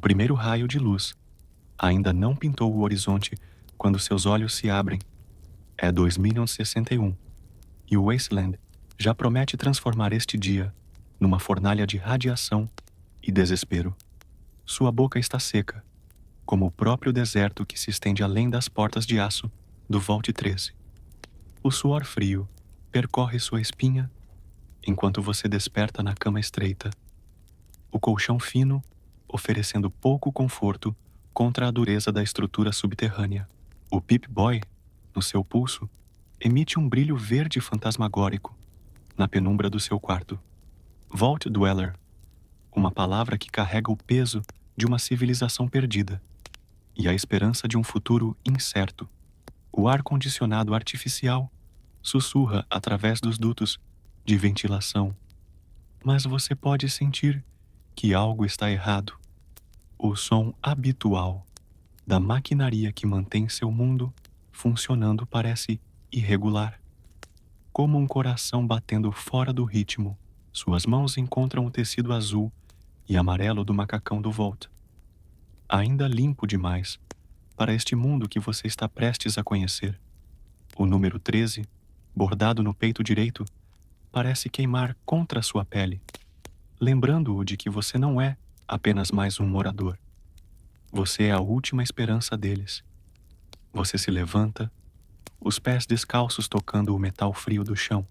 primeiro raio de luz ainda não pintou o horizonte quando seus olhos se abrem. É 2061 e o Wasteland já promete transformar este dia numa fornalha de radiação e desespero. Sua boca está seca, como o próprio deserto que se estende além das portas de aço do Vault 13. O suor frio percorre sua espinha enquanto você desperta na cama estreita. O colchão fino oferecendo pouco conforto contra a dureza da estrutura subterrânea. O Pip-Boy, no seu pulso, emite um brilho verde fantasmagórico na penumbra do seu quarto. Vault Dweller, uma palavra que carrega o peso de uma civilização perdida e a esperança de um futuro incerto. O ar-condicionado artificial sussurra através dos dutos de ventilação, mas você pode sentir que algo está errado. O som habitual da maquinaria que mantém seu mundo funcionando parece irregular. Como um coração batendo fora do ritmo, suas mãos encontram o tecido azul e amarelo do macacão do Vault. Ainda limpo demais para este mundo que você está prestes a conhecer. O número 13, bordado no peito direito, parece queimar contra sua pele, lembrando-o de que você não é apenas mais um morador. Você é a última esperança deles. Você se levanta, os pés descalços tocando o metal frio do chão.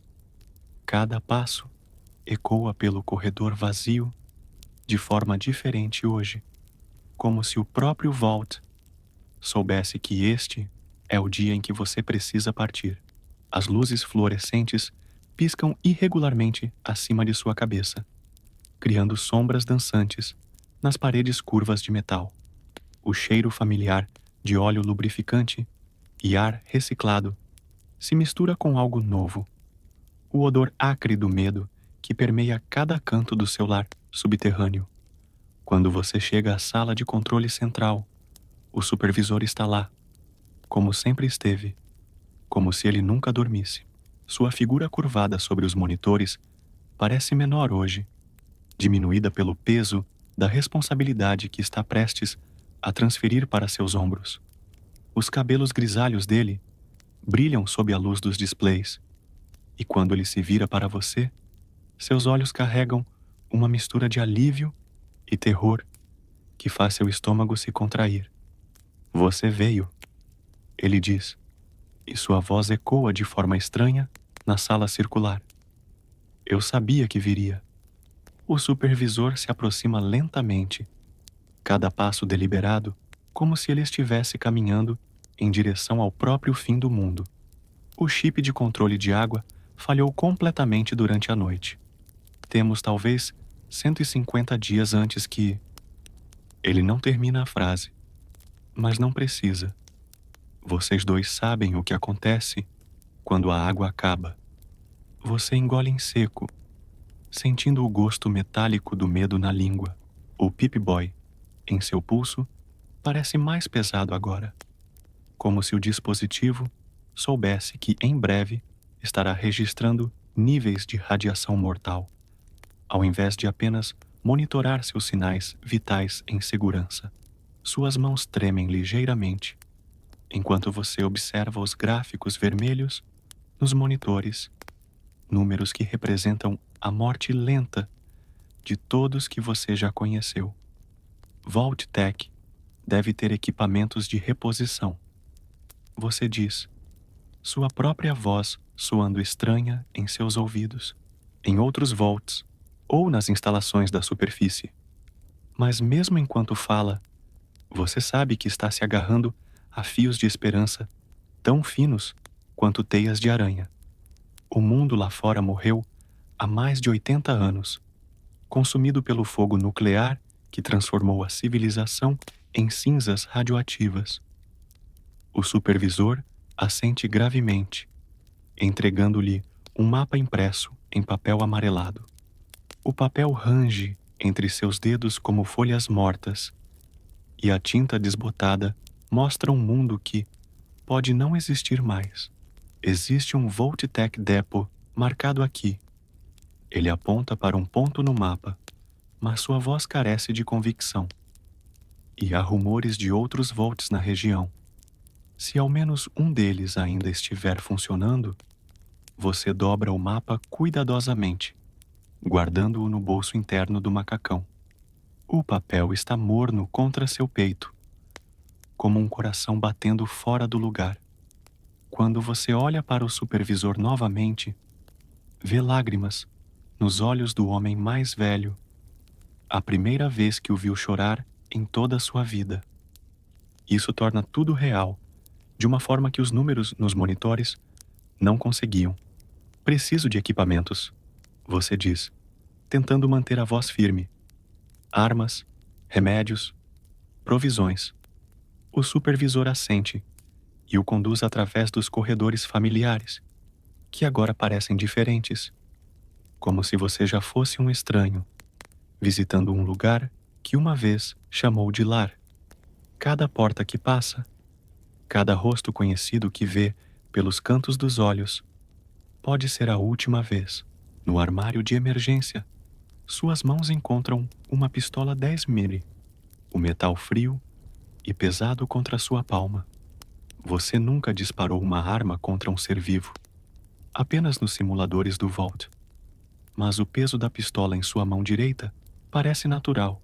Cada passo ecoa pelo corredor vazio de forma diferente hoje, como se o próprio Vault soubesse que este é o dia em que você precisa partir. As luzes fluorescentes piscam irregularmente acima de sua cabeça, criando sombras dançantes nas paredes curvas de metal. O cheiro familiar de óleo lubrificante e ar reciclado se mistura com algo novo. O odor acre do medo que permeia cada canto do seu lar subterrâneo. Quando você chega à sala de controle central, o supervisor está lá, como sempre esteve, como se ele nunca dormisse. Sua figura curvada sobre os monitores parece menor hoje, diminuída pelo peso da responsabilidade que está prestes a transferir para seus ombros. Os cabelos grisalhos dele brilham sob a luz dos displays, e quando ele se vira para você, seus olhos carregam uma mistura de alívio e terror que faz seu estômago se contrair. Você veio, ele diz, e sua voz ecoa de forma estranha na sala circular. Eu sabia que viria. O supervisor se aproxima lentamente, cada passo deliberado, como se ele estivesse caminhando em direção ao próprio fim do mundo. O chip de controle de água falhou completamente durante a noite. Temos talvez 150 dias antes que... Ele não termina a frase, mas não precisa. Vocês dois sabem o que acontece quando a água acaba. Você engole em seco, sentindo o gosto metálico do medo na língua. O Pip-Boy, em seu pulso, parece mais pesado agora, como se o dispositivo soubesse que em breve estará registrando níveis de radiação mortal, ao invés de apenas monitorar seus sinais vitais em segurança. Suas mãos tremem ligeiramente, enquanto você observa os gráficos vermelhos nos monitores, números que representam a morte lenta de todos que você já conheceu. Vault Tech deve ter equipamentos de reposição. Você diz, sua própria voz soando estranha em seus ouvidos, em outros vaults ou nas instalações da superfície. Mas mesmo enquanto fala, você sabe que está se agarrando a fios de esperança tão finos quanto teias de aranha. O mundo lá fora morreu há mais de 80 anos, consumido pelo fogo nuclear que transformou a civilização em cinzas radioativas. O supervisor assente gravemente, entregando-lhe um mapa impresso em papel amarelado. O papel range entre seus dedos como folhas mortas, e a tinta desbotada mostra um mundo que pode não existir mais. Existe um Vault Tech Depot marcado aqui. Ele aponta para um ponto no mapa, mas sua voz carece de convicção. e há rumores de outros Vaults na região. Se ao menos um deles ainda estiver funcionando, você dobra o mapa cuidadosamente, guardando-o no bolso interno do macacão. O papel está morno contra seu peito, como um coração batendo fora do lugar. Quando você olha para o supervisor novamente, vê lágrimas nos olhos do homem mais velho, a primeira vez que o viu chorar em toda a sua vida. Isso torna tudo real, de uma forma que os números nos monitores não conseguiam. Preciso de equipamentos, você diz, tentando manter a voz firme. Armas, remédios, provisões. O supervisor assente e o conduz através dos corredores familiares, que agora parecem diferentes, como se você já fosse um estranho, visitando um lugar que uma vez chamou de lar. Cada porta que passa, cada rosto conhecido que vê pelos cantos dos olhos, pode ser a última vez. No armário de emergência, suas mãos encontram uma pistola 10mm, o metal frio e pesado contra sua palma. Você nunca disparou uma arma contra um ser vivo, apenas nos simuladores do Vault. Mas o peso da pistola em sua mão direita parece natural,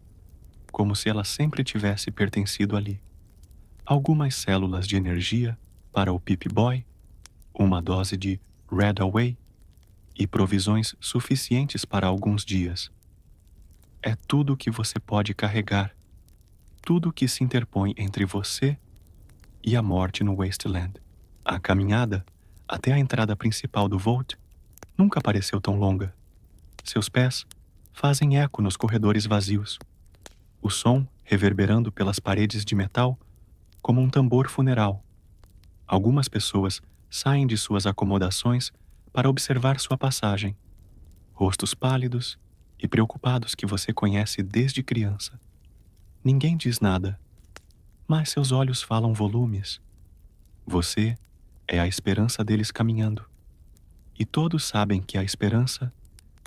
como se ela sempre tivesse pertencido ali. Algumas células de energia para o Pip-Boy, uma dose de Red Away e provisões suficientes para alguns dias. É tudo o que você pode carregar, tudo o que se interpõe entre você e a morte no Wasteland. A caminhada até a entrada principal do Vault nunca pareceu tão longa. Seus pés fazem eco nos corredores vazios, o som reverberando pelas paredes de metal como um tambor funeral. Algumas pessoas saem de suas acomodações para observar sua passagem, rostos pálidos e preocupados que você conhece desde criança. Ninguém diz nada, mas seus olhos falam volumes. Você é a esperança deles caminhando. E todos sabem que a esperança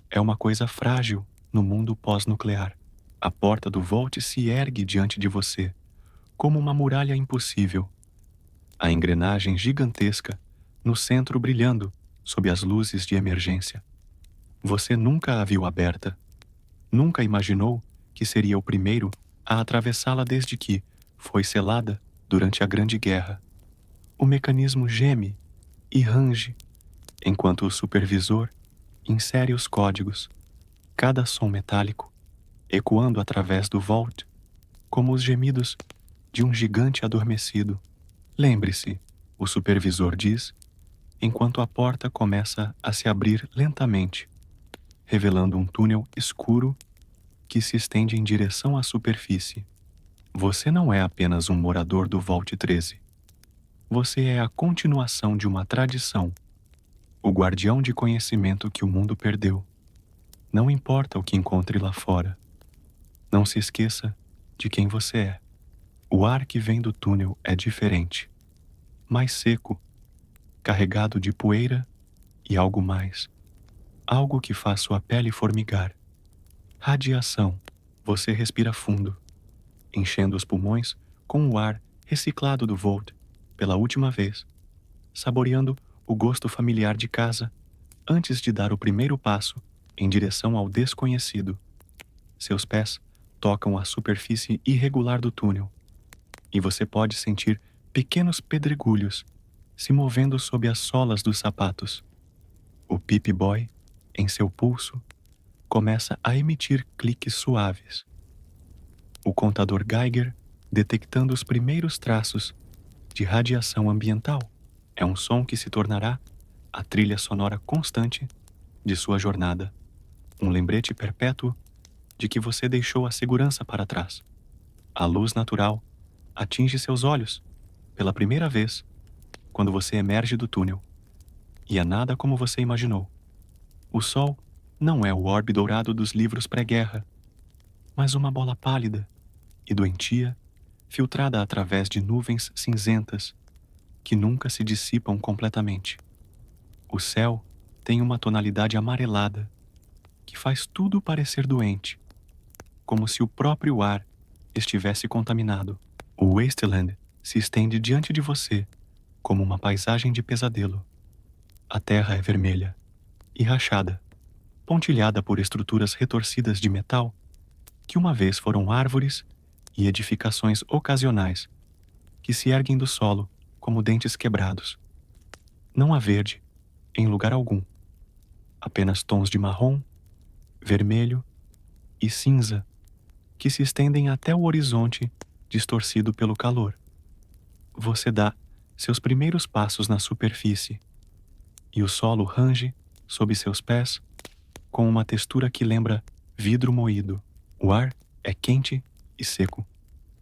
é uma coisa frágil no mundo pós-nuclear. A porta do Vault se ergue diante de você, como uma muralha impossível. A engrenagem gigantesca no centro brilhando sob as luzes de emergência. Você nunca a viu aberta. Nunca imaginou que seria o primeiro a atravessá-la desde que foi selada durante a Grande Guerra. O mecanismo geme e range, enquanto o supervisor insere os códigos, cada som metálico ecoando através do Vault, como os gemidos de um gigante adormecido. Lembre-se, o supervisor diz, enquanto a porta começa a se abrir lentamente, revelando um túnel escuro que se estende em direção à superfície. Você não é apenas um morador do Vault 13. Você é a continuação de uma tradição, o guardião de conhecimento que o mundo perdeu. Não importa o que encontre lá fora. Não se esqueça de quem você é. O ar que vem do túnel é diferente, mais seco, carregado de poeira e algo mais. Algo que faz sua pele formigar. Radiação. Você respira fundo, enchendo os pulmões com o ar reciclado do Vault pela última vez, saboreando o gosto familiar de casa antes de dar o primeiro passo em direção ao desconhecido. Seus pés tocam a superfície irregular do túnel e você pode sentir pequenos pedregulhos se movendo sob as solas dos sapatos. O Pip-Boy, em seu pulso, começa a emitir cliques suaves. O contador Geiger detectando os primeiros traços de radiação ambiental. É um som que se tornará a trilha sonora constante de sua jornada. Um lembrete perpétuo de que você deixou a segurança para trás. A luz natural atinge seus olhos pela primeira vez quando você emerge do túnel. E é nada como você imaginou. O sol não é o orbe dourado dos livros pré-guerra, mas uma bola pálida e doentia filtrada através de nuvens cinzentas que nunca se dissipam completamente. O céu tem uma tonalidade amarelada que faz tudo parecer doente, como se o próprio ar estivesse contaminado. O Wasteland se estende diante de você como uma paisagem de pesadelo. A terra é vermelha e rachada, pontilhada por estruturas retorcidas de metal que uma vez foram árvores e edificações ocasionais que se erguem do solo como dentes quebrados. Não há verde em lugar algum, apenas tons de marrom, vermelho e cinza que se estendem até o horizonte distorcido pelo calor. Você dá seus primeiros passos na superfície e o solo range sob seus pés com uma textura que lembra vidro moído. O ar é quente e seco,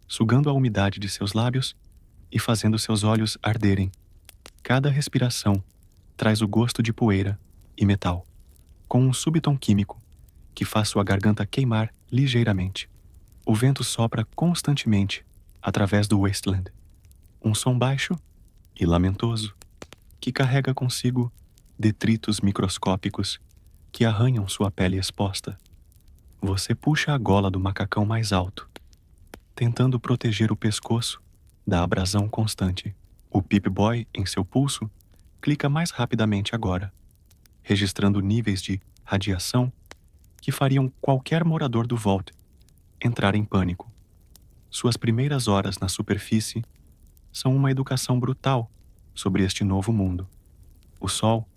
sugando a umidade de seus lábios e fazendo seus olhos arderem. Cada respiração traz o gosto de poeira e metal, com um subtom químico que faz sua garganta queimar ligeiramente. O vento sopra constantemente através do Wasteland, um som baixo e lamentoso que carrega consigo detritos microscópicos que arranham sua pele exposta. Você puxa a gola do macacão mais alto, tentando proteger o pescoço da abrasão constante. O Pip-Boy em seu pulso clica mais rapidamente agora, registrando níveis de radiação que fariam qualquer morador do Vault entrar em pânico. Suas primeiras horas na superfície são uma educação brutal sobre este novo mundo. O sol,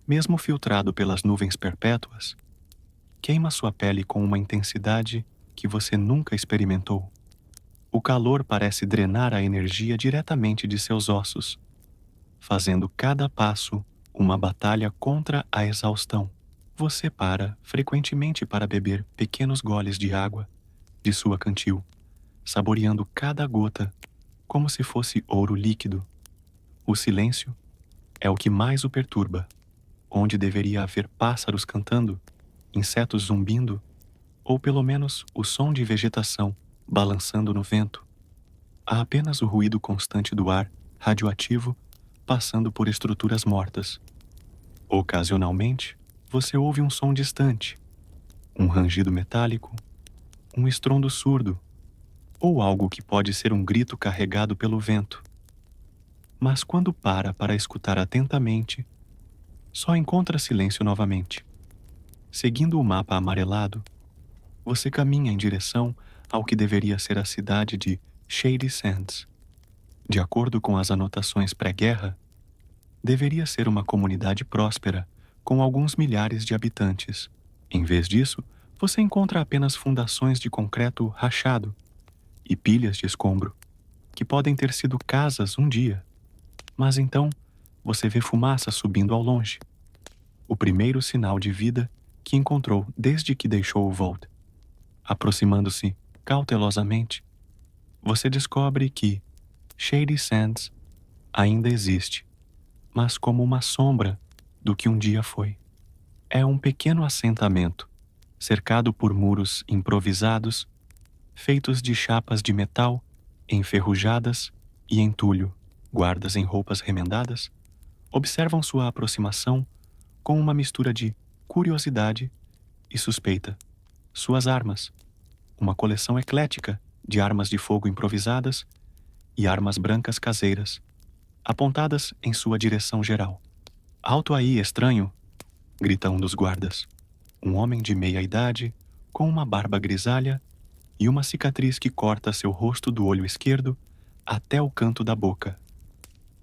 mesmo filtrado pelas nuvens perpétuas, queima sua pele com uma intensidade que você nunca experimentou. O calor parece drenar a energia diretamente de seus ossos, fazendo cada passo uma batalha contra a exaustão. Você para frequentemente para beber pequenos goles de água de sua cantil, saboreando cada gota como se fosse ouro líquido. O silêncio é o que mais o perturba. Onde deveria haver pássaros cantando, insetos zumbindo, ou pelo menos o som de vegetação balançando no vento, há apenas o ruído constante do ar radioativo passando por estruturas mortas. Ocasionalmente, você ouve um som distante, um rangido metálico, um estrondo surdo, ou algo que pode ser um grito carregado pelo vento. Mas quando para escutar atentamente, só encontra silêncio novamente. Seguindo o mapa amarelado, você caminha em direção ao que deveria ser a cidade de Shady Sands. De acordo com as anotações pré-guerra, deveria ser uma comunidade próspera, com alguns milhares de habitantes. Em vez disso, você encontra apenas fundações de concreto rachado e pilhas de escombro, que podem ter sido casas um dia. Mas então, você vê fumaça subindo ao longe. O primeiro sinal de vida que encontrou desde que deixou o Vault. Aproximando-se cautelosamente, você descobre que Shady Sands ainda existe, mas como uma sombra do que um dia foi. É um pequeno assentamento, cercado por muros improvisados, feitos de chapas de metal enferrujadas e entulho. Guardas em roupas remendadas observam sua aproximação com uma mistura de curiosidade e suspeita. Suas armas, uma coleção eclética de armas de fogo improvisadas e armas brancas caseiras, apontadas em sua direção geral. "Alto aí, estranho!" grita um dos guardas. Um homem de meia idade, com uma barba grisalha e uma cicatriz que corta seu rosto do olho esquerdo até o canto da boca.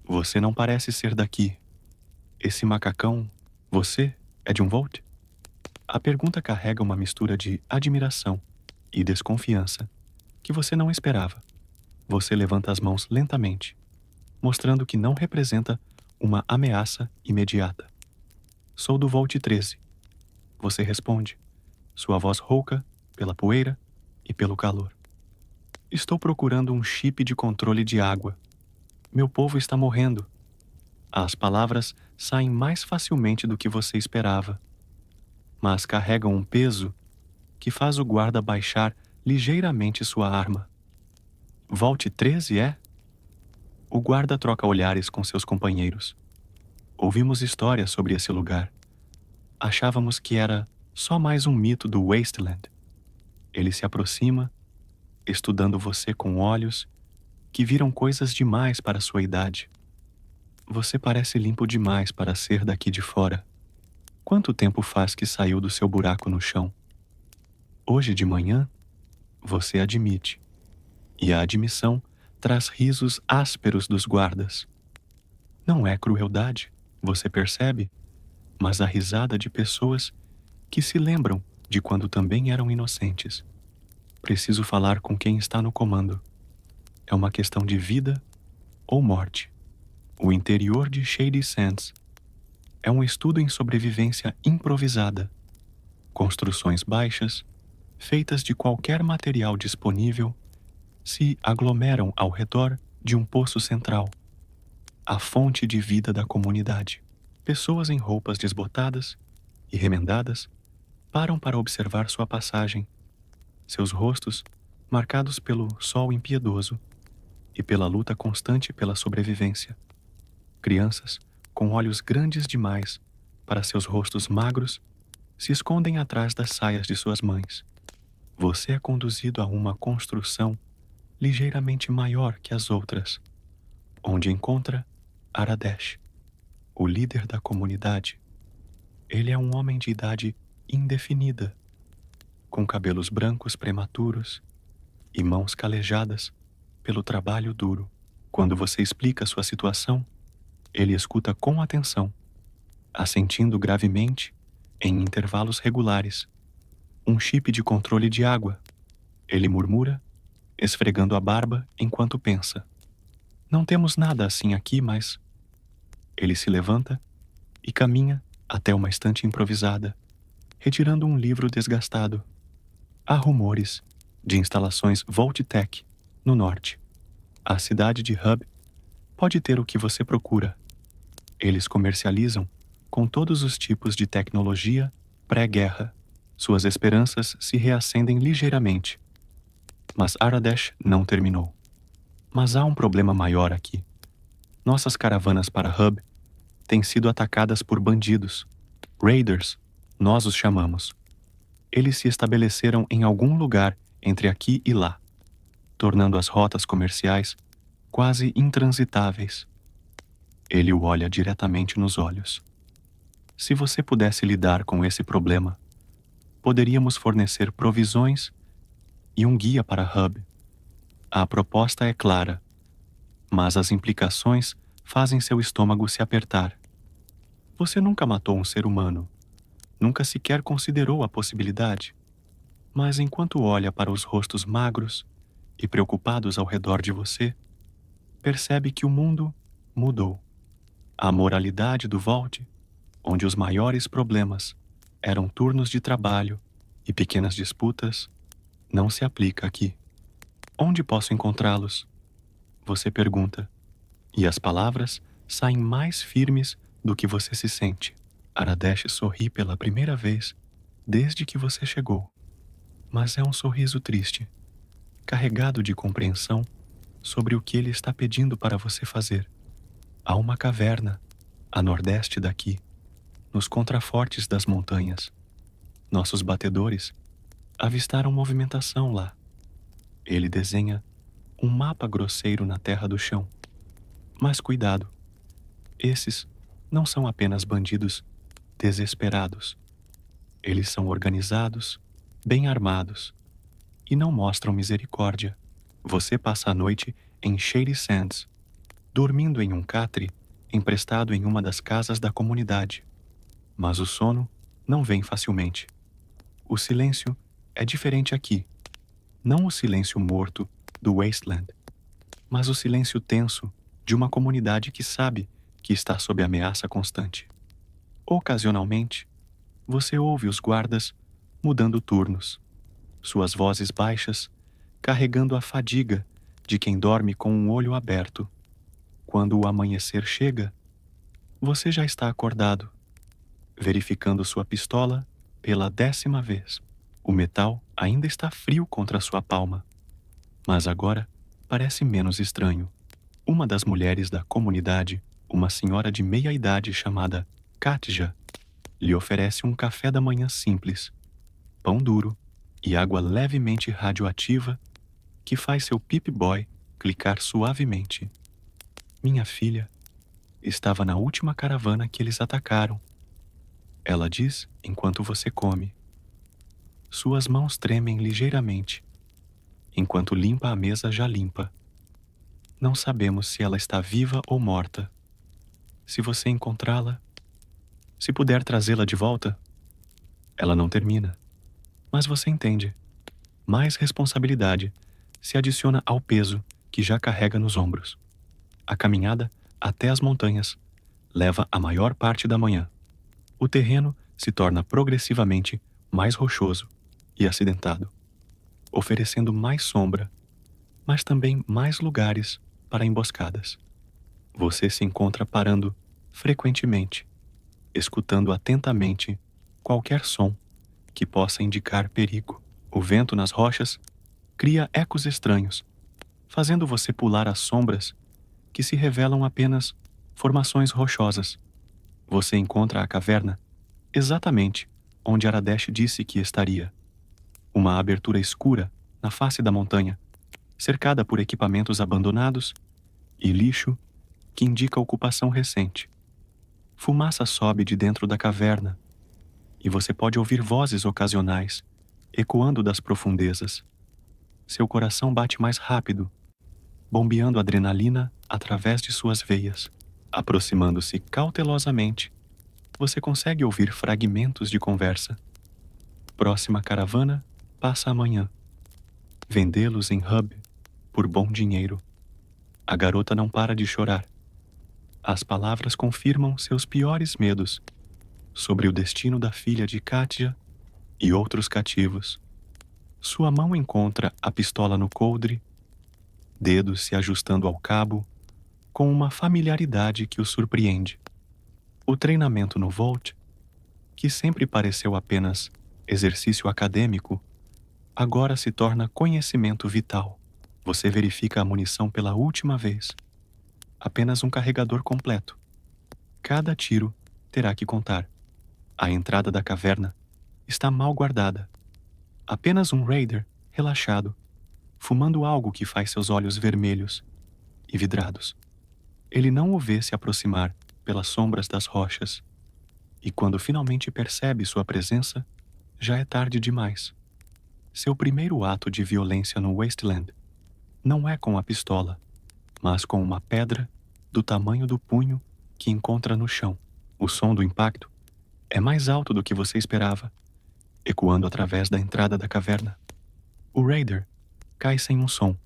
"Você não parece ser daqui. Esse macacão, você é de um Vault?" A pergunta carrega uma mistura de admiração e desconfiança que você não esperava. Você levanta as mãos lentamente, mostrando que não representa uma ameaça imediata. "Sou do Vault 13. Você responde, sua voz rouca pela poeira e pelo calor. "Estou procurando um chip de controle de água. Meu povo está morrendo." As palavras saem mais facilmente do que você esperava, mas carregam um peso que faz o guarda baixar ligeiramente sua arma. "Vault 13, é?" O guarda troca olhares com seus companheiros. "Ouvimos histórias sobre esse lugar. Achávamos que era só mais um mito do Wasteland." Ele se aproxima, estudando você com olhos que viram coisas demais para sua idade. Você parece limpo demais para ser daqui de fora. Quanto tempo faz que saiu do seu buraco no chão? Hoje de manhã, você admite. E a admissão traz risos ásperos dos guardas. Não é crueldade, você percebe, mas a risada de pessoas que se lembram de quando também eram inocentes. Preciso falar com quem está no comando. É uma questão de vida ou morte. O interior de Shady Sands é um estudo em sobrevivência improvisada. Construções baixas, feitas de qualquer material disponível, se aglomeram ao redor de um poço central, a fonte de vida da comunidade. Pessoas em roupas desbotadas e remendadas param para observar sua passagem, seus rostos marcados pelo sol impiedoso e pela luta constante pela sobrevivência. Crianças, com olhos grandes demais para seus rostos magros, se escondem atrás das saias de suas mães. Você é conduzido a uma construção ligeiramente maior que as outras, onde encontra Aradesh, o líder da comunidade. Ele é um homem de idade indefinida, com cabelos brancos prematuros e mãos calejadas pelo trabalho duro. Quando você explica sua situação, ele escuta com atenção, assentindo gravemente, em intervalos regulares. Um chip de controle de água. Ele murmura, esfregando a barba enquanto pensa. Não temos nada assim aqui, mas... Ele se levanta e caminha até uma estante improvisada, retirando um livro desgastado. Há rumores de instalações Voltec no norte. A cidade de Hub pode ter o que você procura. Eles comercializam com todos os tipos de tecnologia pré-guerra. Suas esperanças se reacendem ligeiramente. Mas Aradesh não terminou. Mas há um problema maior aqui. Nossas caravanas para Hub têm sido atacadas por bandidos. Raiders, nós os chamamos. Eles se estabeleceram em algum lugar entre aqui e lá, tornando as rotas comerciais quase intransitáveis. Ele o olha diretamente nos olhos. Se você pudesse lidar com esse problema, poderíamos fornecer provisões e um guia para Hub. A proposta é clara, mas as implicações fazem seu estômago se apertar. Você nunca matou um ser humano, nunca sequer considerou a possibilidade. Mas enquanto olha para os rostos magros e preocupados ao redor de você, percebe que o mundo mudou. A moralidade do Vault, onde os maiores problemas eram turnos de trabalho e pequenas disputas, não se aplica aqui. Onde posso encontrá-los? Você pergunta, e as palavras saem mais firmes do que você se sente. Aradesh sorri pela primeira vez desde que você chegou. Mas é um sorriso triste, carregado de compreensão sobre o que ele está pedindo para você fazer. Há uma caverna, a nordeste daqui, nos contrafortes das montanhas. Nossos batedores avistaram movimentação lá. Ele desenha um mapa grosseiro na terra do chão. Mas cuidado, esses não são apenas bandidos desesperados. Eles são organizados, bem armados, e não mostram misericórdia. Você passa a noite em Shady Sands, dormindo em um catre emprestado em uma das casas da comunidade. Mas o sono não vem facilmente. O silêncio é diferente aqui. Não o silêncio morto do Wasteland, mas o silêncio tenso de uma comunidade que sabe que está sob ameaça constante. Ocasionalmente, você ouve os guardas mudando turnos, suas vozes baixas carregando a fadiga de quem dorme com um olho aberto. Quando o amanhecer chega, você já está acordado, verificando sua pistola pela 10ª vez. O metal ainda está frio contra sua palma, mas agora parece menos estranho. Uma das mulheres da comunidade, uma senhora de meia-idade chamada Katja, lhe oferece um café da manhã simples, pão duro e água levemente radioativa que faz seu Pip-Boy clicar suavemente. Minha filha estava na última caravana que eles atacaram. Ela diz enquanto você come. Suas mãos tremem ligeiramente, enquanto limpa a mesa já limpa. Não sabemos se ela está viva ou morta. Se você encontrá-la, se puder trazê-la de volta. Ela não termina, mas você entende. Mais responsabilidade se adiciona ao peso que já carrega nos ombros. A caminhada até as montanhas leva a maior parte da manhã. O terreno se torna progressivamente mais rochoso e acidentado, oferecendo mais sombra, mas também mais lugares para emboscadas. Você se encontra parando frequentemente, escutando atentamente qualquer som que possa indicar perigo. O vento nas rochas cria ecos estranhos, fazendo você pular as sombras que se revelam apenas formações rochosas. Você encontra a caverna exatamente onde Aradesh disse que estaria. Uma abertura escura na face da montanha, cercada por equipamentos abandonados e lixo que indica ocupação recente. Fumaça sobe de dentro da caverna e você pode ouvir vozes ocasionais ecoando das profundezas. Seu coração bate mais rápido, bombeando adrenalina através de suas veias. Aproximando-se cautelosamente, você consegue ouvir fragmentos de conversa. Próxima caravana passa amanhã. Vendê-los em Hub por bom dinheiro. A garota não para de chorar. As palavras confirmam seus piores medos sobre o destino da filha de Katia e outros cativos. Sua mão encontra a pistola no coldre, dedos se ajustando ao cabo, com uma familiaridade que o surpreende. O treinamento no Volt, que sempre pareceu apenas exercício acadêmico, agora se torna conhecimento vital. Você verifica a munição pela última vez. Apenas um carregador completo. Cada tiro terá que contar. A entrada da caverna está mal guardada. Apenas um raider relaxado, fumando algo que faz seus olhos vermelhos e vidrados. Ele não o vê se aproximar pelas sombras das rochas, e quando finalmente percebe sua presença, já é tarde demais. Seu primeiro ato de violência no Wasteland não é com a pistola, mas com uma pedra do tamanho do punho que encontra no chão. O som do impacto é mais alto do que você esperava, ecoando através da entrada da caverna. O raider cai sem um som,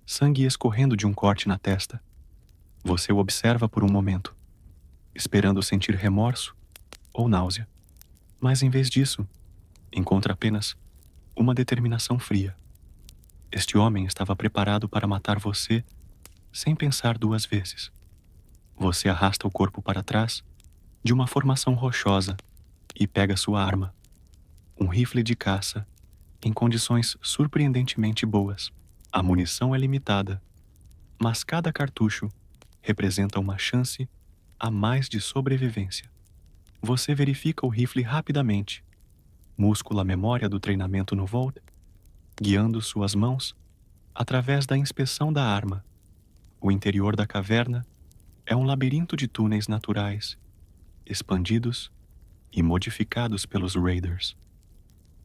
sangue escorrendo de um corte na testa. Você o observa por um momento, esperando sentir remorso ou náusea. Mas em vez disso, encontra apenas uma determinação fria. Este homem estava preparado para matar você sem pensar duas vezes. Você arrasta o corpo para trás de uma formação rochosa e pega sua arma, um rifle de caça em condições surpreendentemente boas. A munição é limitada, mas cada cartucho representa uma chance a mais de sobrevivência. Você verifica o rifle rapidamente, múscula a memória do treinamento no Volt, guiando suas mãos através da inspeção da arma. O interior da caverna é um labirinto de túneis naturais, expandidos e modificados pelos raiders.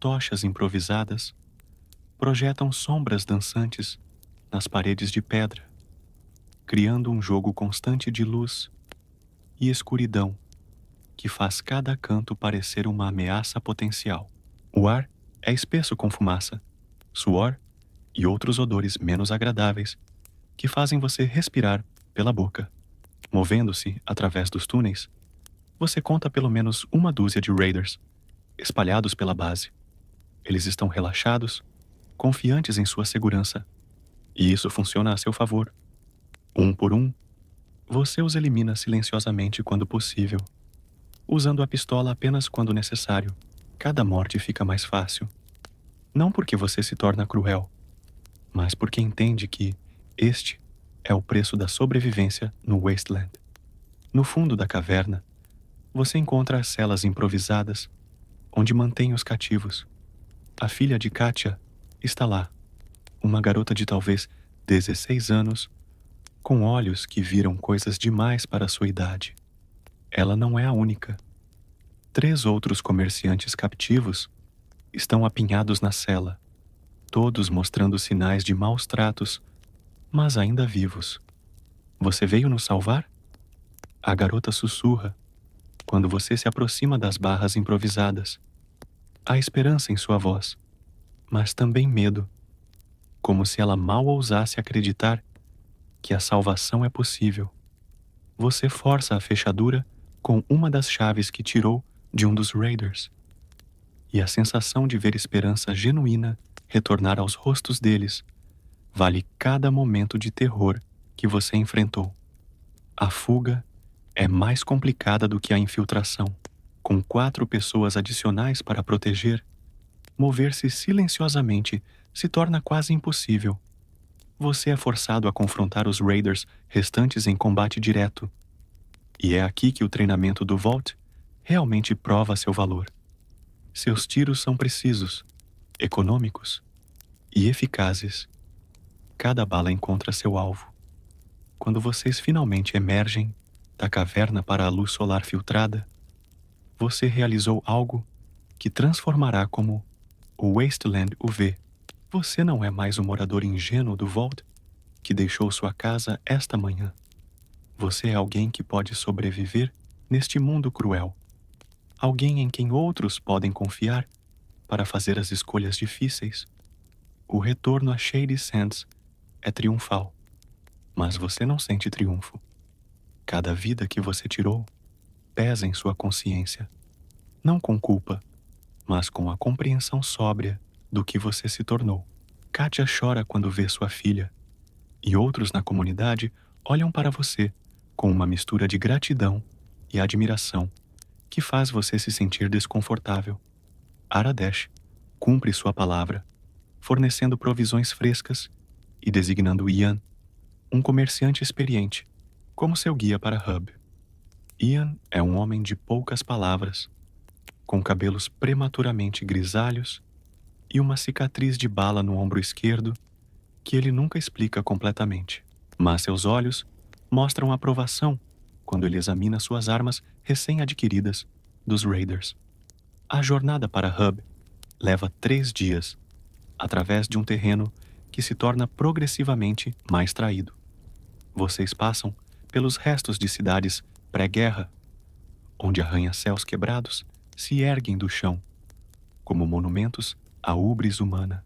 Tochas improvisadas projetam sombras dançantes nas paredes de pedra, criando um jogo constante de luz e escuridão que faz cada canto parecer uma ameaça potencial. O ar é espesso com fumaça, suor e outros odores menos agradáveis que fazem você respirar pela boca. Movendo-se através dos túneis, você conta pelo menos uma dúzia de raiders espalhados pela base. Eles estão relaxados, confiantes em sua segurança, e isso funciona a seu favor. Um por um, você os elimina silenciosamente quando possível, usando a pistola apenas quando necessário. Cada morte fica mais fácil, não porque você se torna cruel, mas porque entende que este é o preço da sobrevivência no Wasteland. No fundo da caverna, você encontra as celas improvisadas, onde mantém os cativos. A filha de Katia está lá, Uma garota de talvez 16 anos, com olhos que viram coisas demais para sua idade. Ela não é a única. 3 outros comerciantes captivos estão apinhados na cela, todos mostrando sinais de maus tratos, mas ainda vivos. Você veio nos salvar? A garota sussurra quando você se aproxima das barras improvisadas. Há esperança em sua voz, mas também medo, como se ela mal ousasse acreditar que a salvação é possível. Você força a fechadura com uma das chaves que tirou de um dos raiders, e a sensação de ver esperança genuína retornar aos rostos deles vale cada momento de terror que você enfrentou. A fuga é mais complicada do que a infiltração. Com 4 pessoas adicionais para proteger, mover-se silenciosamente se torna quase impossível. Você é forçado a confrontar os raiders restantes em combate direto. E é aqui que o treinamento do Vault realmente prova seu valor. Seus tiros são precisos, econômicos e eficazes. Cada bala encontra seu alvo. Quando vocês finalmente emergem da caverna para a luz solar filtrada, você realizou algo que transformará como o Wasteland o vê. Você não é mais o morador ingênuo do Vault que deixou sua casa esta manhã. Você é alguém que pode sobreviver neste mundo cruel. Alguém em quem outros podem confiar para fazer as escolhas difíceis. O retorno a Shady Sands é triunfal, mas você não sente triunfo. Cada vida que você tirou pesa em sua consciência, não com culpa, mas com a compreensão sóbria do que você se tornou. Katia chora quando vê sua filha, e outros na comunidade olham para você com uma mistura de gratidão e admiração que faz você se sentir desconfortável. Aradesh cumpre sua palavra, fornecendo provisões frescas e designando Ian, um comerciante experiente, como seu guia para Hub. Ian é um homem de poucas palavras, com cabelos prematuramente grisalhos e uma cicatriz de bala no ombro esquerdo que ele nunca explica completamente. Mas seus olhos mostram aprovação quando ele examina suas armas recém-adquiridas dos Raiders. A jornada para Hub leva 3 dias, através de um terreno que se torna progressivamente mais traído. Vocês passam pelos restos de cidades pré-guerra, onde arranha-céus quebrados se erguem do chão, como monumentos à ubris humana.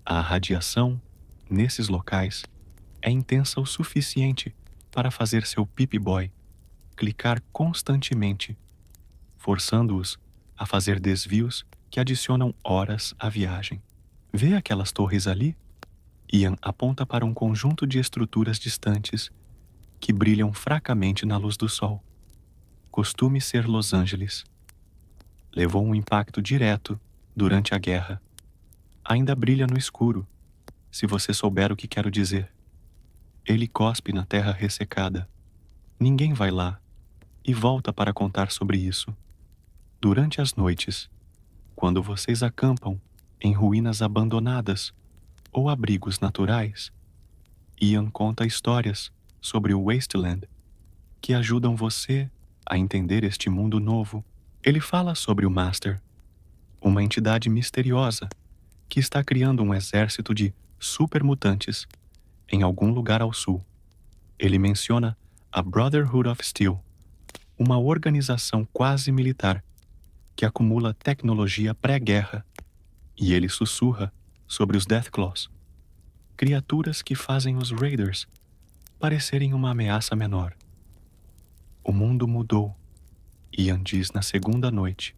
A radiação, nesses locais, é intensa o suficiente para fazer seu Pip-Boy clicar constantemente, forçando-os a fazer desvios que adicionam horas à viagem. Vê aquelas torres ali? Ian aponta para um conjunto de estruturas distantes que brilham fracamente na luz do sol. Costume ser Los Angeles. Levou um impacto direto durante a guerra. Ainda brilha no escuro, se você souber o que quero dizer. Ele cospe na terra ressecada. Ninguém vai lá e volta para contar sobre isso. Durante as noites, quando vocês acampam em ruínas abandonadas ou abrigos naturais, Ian conta histórias sobre o Wasteland que ajudam você a entender este mundo novo. Ele fala sobre o Master, uma entidade misteriosa que está criando um exército de supermutantes em algum lugar ao sul. Ele menciona a Brotherhood of Steel, uma organização quase militar que acumula tecnologia pré-guerra, e ele sussurra sobre os Deathclaws, criaturas que fazem os Raiders parecerem uma ameaça menor. O mundo mudou, Ian diz na segunda noite,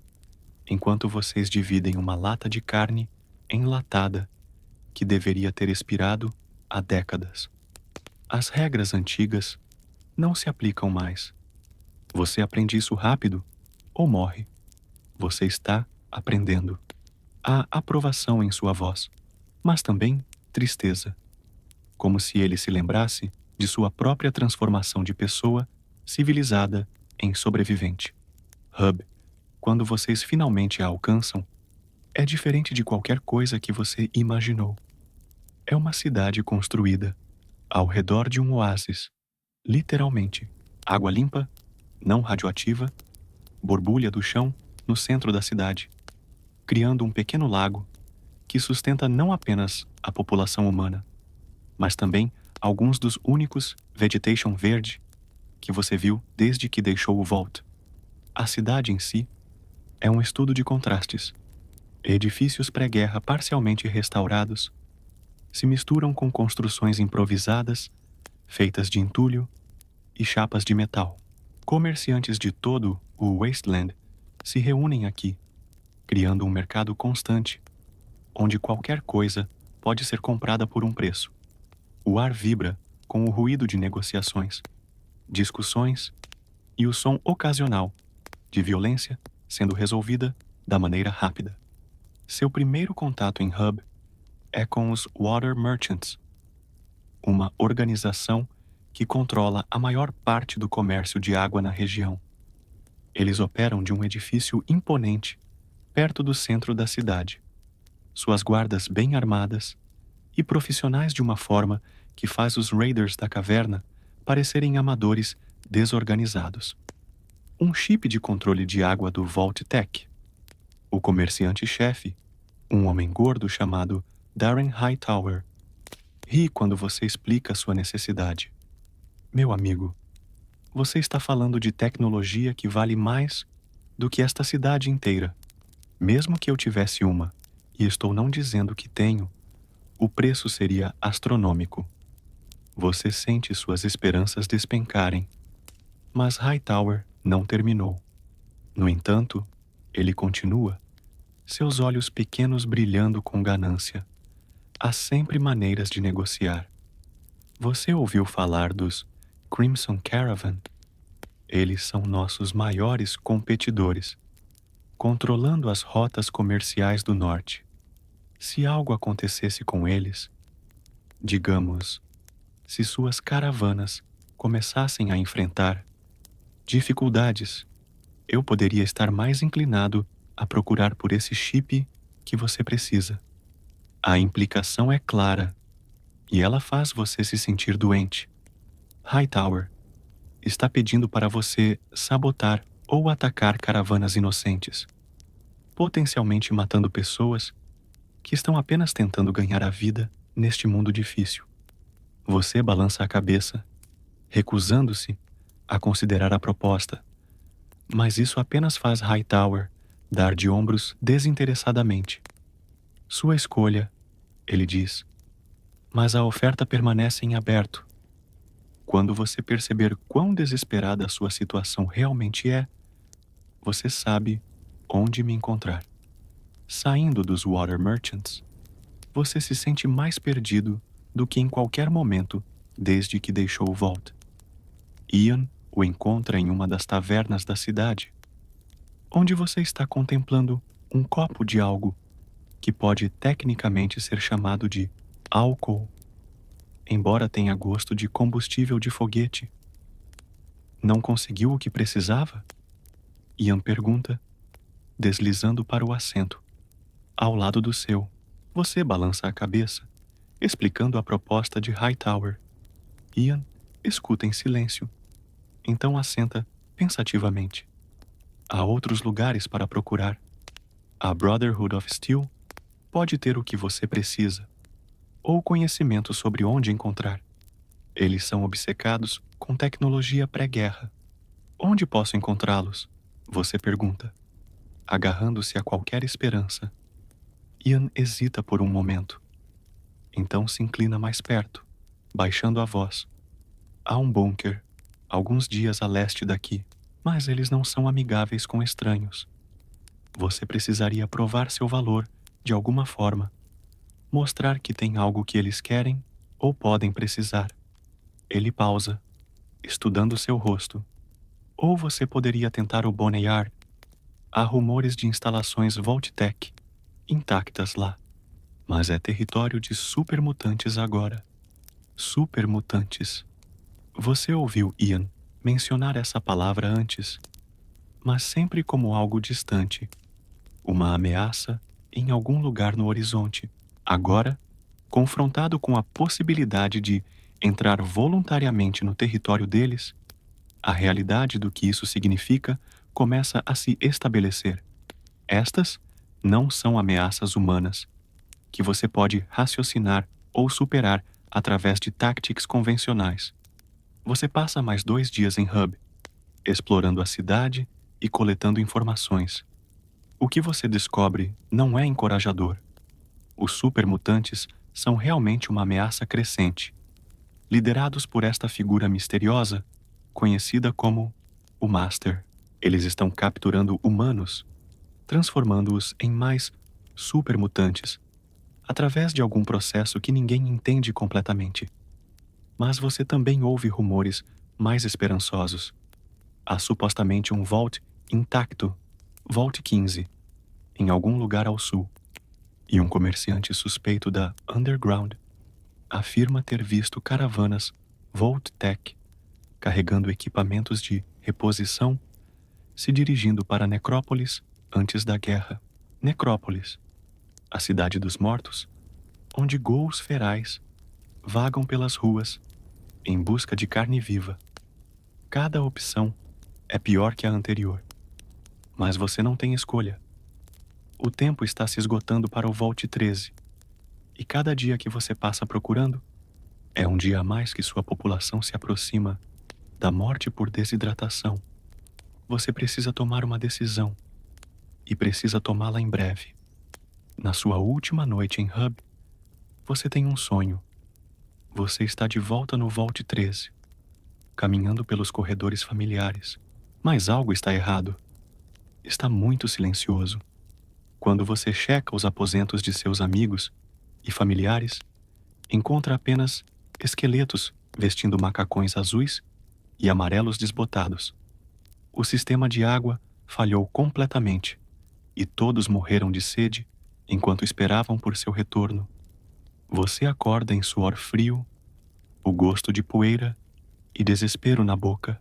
enquanto vocês dividem uma lata de carne enlatada que deveria ter expirado há décadas. As regras antigas não se aplicam mais. Você aprende isso rápido ou morre. Você está aprendendo. Há aprovação em sua voz, mas também tristeza, como se ele se lembrasse de sua própria transformação de pessoa civilizada em sobrevivente. Hub, quando vocês finalmente a alcançam, é diferente de qualquer coisa que você imaginou. É uma cidade construída ao redor de um oásis, literalmente. Água limpa, não radioativa, borbulha do chão no centro da cidade, criando um pequeno lago que sustenta não apenas a população humana, mas também alguns dos únicos vegetation verde que você viu desde que deixou o Vault. A cidade em si é um estudo de contrastes. Edifícios pré-guerra parcialmente restaurados se misturam com construções improvisadas, feitas de entulho e chapas de metal. Comerciantes de todo o Wasteland se reúnem aqui, criando um mercado constante, onde qualquer coisa pode ser comprada por um preço. O ar vibra com o ruído de negociações, discussões e o som ocasional de violência sendo resolvida da maneira rápida. Seu primeiro contato em Hub é com os Water Merchants, uma organização que controla a maior parte do comércio de água na região. Eles operam de um edifício imponente perto do centro da cidade. Suas guardas bem armadas e profissionais de uma forma que faz os raiders da caverna parecerem amadores desorganizados. Um chip de controle de água do Vault Tech. O comerciante-chefe, um homem gordo chamado Darren Hightower, ri quando você explica sua necessidade. Meu amigo, você está falando de tecnologia que vale mais do que esta cidade inteira. Mesmo que eu tivesse uma, e estou não dizendo que tenho, o preço seria astronômico. Você sente suas esperanças despencarem. Mas Hightower não terminou. No entanto, ele continua, seus olhos pequenos brilhando com ganância. Há sempre maneiras de negociar. Você ouviu falar dos Crimson Caravan? Eles são nossos maiores competidores, controlando as rotas comerciais do norte. Se algo acontecesse com eles, digamos, se suas caravanas começassem a enfrentar dificuldades, eu poderia estar mais inclinado a procurar por esse chip que você precisa. A implicação é clara, e ela faz você se sentir doente. Hightower está pedindo para você sabotar ou atacar caravanas inocentes, potencialmente matando pessoas que estão apenas tentando ganhar a vida neste mundo difícil. Você balança a cabeça, recusando-se a considerar a proposta, mas isso apenas faz Hightower dar de ombros desinteressadamente. Sua escolha, ele diz, mas a oferta permanece em aberto. Quando você perceber quão desesperada a sua situação realmente é, você sabe onde me encontrar. Saindo dos Water Merchants, você se sente mais perdido do que em qualquer momento desde que deixou o Vault. Ian o encontra em uma das tavernas da cidade, onde você está contemplando um copo de algo que pode tecnicamente ser chamado de álcool, embora tenha gosto de combustível de foguete. Não conseguiu o que precisava? Ian pergunta, deslizando para o assento, ao lado do seu. Você balança a cabeça, explicando a proposta de Hightower. Ian escuta em silêncio, então assenta pensativamente. Há outros lugares para procurar. A Brotherhood of Steel pode ter o que você precisa, ou conhecimento sobre onde encontrar. Eles são obcecados com tecnologia pré-guerra. Onde posso encontrá-los? Você pergunta, agarrando-se a qualquer esperança. Ian hesita por um momento. Então se inclina mais perto, baixando a voz. Há um bunker, alguns dias a leste daqui, mas eles não são amigáveis com estranhos. Você precisaria provar seu valor de alguma forma, mostrar que tem algo que eles querem ou podem precisar. Ele pausa, estudando seu rosto. Ou você poderia tentar o Boneyard. Há rumores de instalações Vault-Tec intactas lá, mas é território de supermutantes agora. Supermutantes. Você ouviu Ian mencionar essa palavra antes, mas sempre como algo distante, uma ameaça em algum lugar no horizonte. Agora, Confrontado com a possibilidade de entrar voluntariamente no território deles, a realidade do que isso significa começa a se estabelecer. Estas não são ameaças humanas, que você pode raciocinar ou superar através de táticas convencionais. Você passa mais 2 dias em Hub, explorando a cidade e coletando informações. O que você descobre não é encorajador. Os supermutantes são realmente uma ameaça crescente, liderados por esta figura misteriosa, conhecida como o Master. Eles estão capturando humanos, transformando-os em mais supermutantes, através de algum processo que ninguém entende completamente. Mas você também ouve rumores mais esperançosos. Há supostamente um Vault intacto, Vault 15, em algum lugar ao sul, e um comerciante suspeito da Underground afirma ter visto caravanas Vault Tech carregando equipamentos de reposição se dirigindo para Necrópolis antes da guerra. Necrópolis, a cidade dos mortos, onde ghouls ferais vagam pelas ruas em busca de carne viva. Cada opção é pior que a anterior, mas você não tem escolha. O tempo está se esgotando para o Vault 13, e cada dia que você passa procurando é um dia a mais que sua população se aproxima da morte por desidratação. Você precisa tomar uma decisão, e precisa tomá-la em breve. Na sua última noite em Hub, você tem um sonho. Você está de volta no Vault 13, caminhando pelos corredores familiares. Mas algo está errado. Está muito silencioso. Quando você checa os aposentos de seus amigos e familiares, encontra apenas esqueletos vestindo macacões azuis e amarelos desbotados. O sistema de água falhou completamente e todos morreram de sede enquanto esperavam por seu retorno. Você acorda em suor frio, o gosto de poeira e desespero na boca.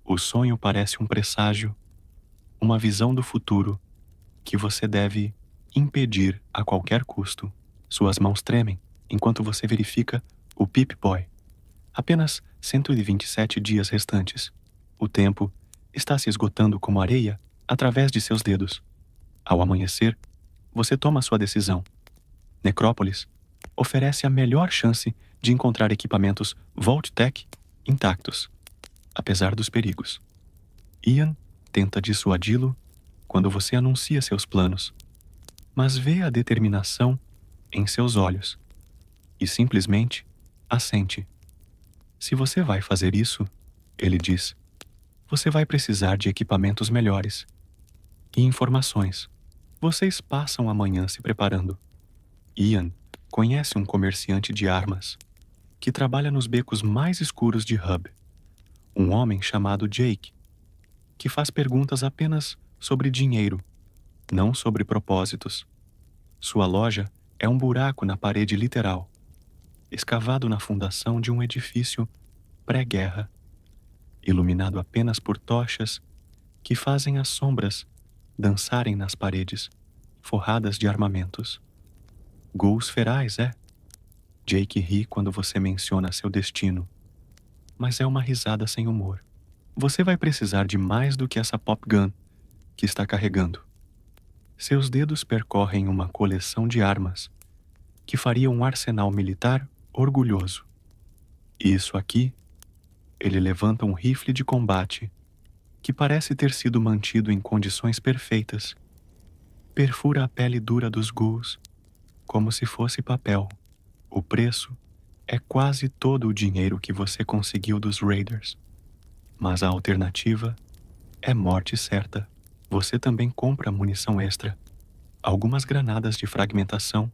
O sonho parece um presságio, uma visão do futuro que você deve impedir a qualquer custo. Suas mãos tremem enquanto você verifica o Pip-Boy. Apenas 127 dias restantes. O tempo está se esgotando como areia através de seus dedos. Ao amanhecer, você toma sua decisão. Necrópolis oferece a melhor chance de encontrar equipamentos Vault-Tec intactos, apesar dos perigos. Ian tenta dissuadi-lo quando você anuncia seus planos, mas vê a determinação em seus olhos e simplesmente assente. Se você vai fazer isso, ele diz, você vai precisar de equipamentos melhores e informações. Vocês passam a manhã se preparando. Ian conhece um comerciante de armas que trabalha nos becos mais escuros de Hub, um homem chamado Jake, que faz perguntas apenas sobre dinheiro, não sobre propósitos. Sua loja é um buraco na parede literal, escavado na fundação de um edifício pré-guerra, iluminado apenas por tochas que fazem as sombras dançarem nas paredes, forradas de armamentos. Ghouls ferais, é? Jake ri quando você menciona seu destino, mas é uma risada sem humor. Você vai precisar de mais do que essa pop gun que está carregando. Seus dedos percorrem uma coleção de armas que faria um arsenal militar orgulhoso. Isso aqui, ele levanta um rifle de combate que parece ter sido mantido em condições perfeitas. Perfura a pele dura dos ghouls como se fosse papel. O preço é quase todo o dinheiro que você conseguiu dos Raiders. Mas a alternativa é morte certa. Você também compra munição extra. Algumas granadas de fragmentação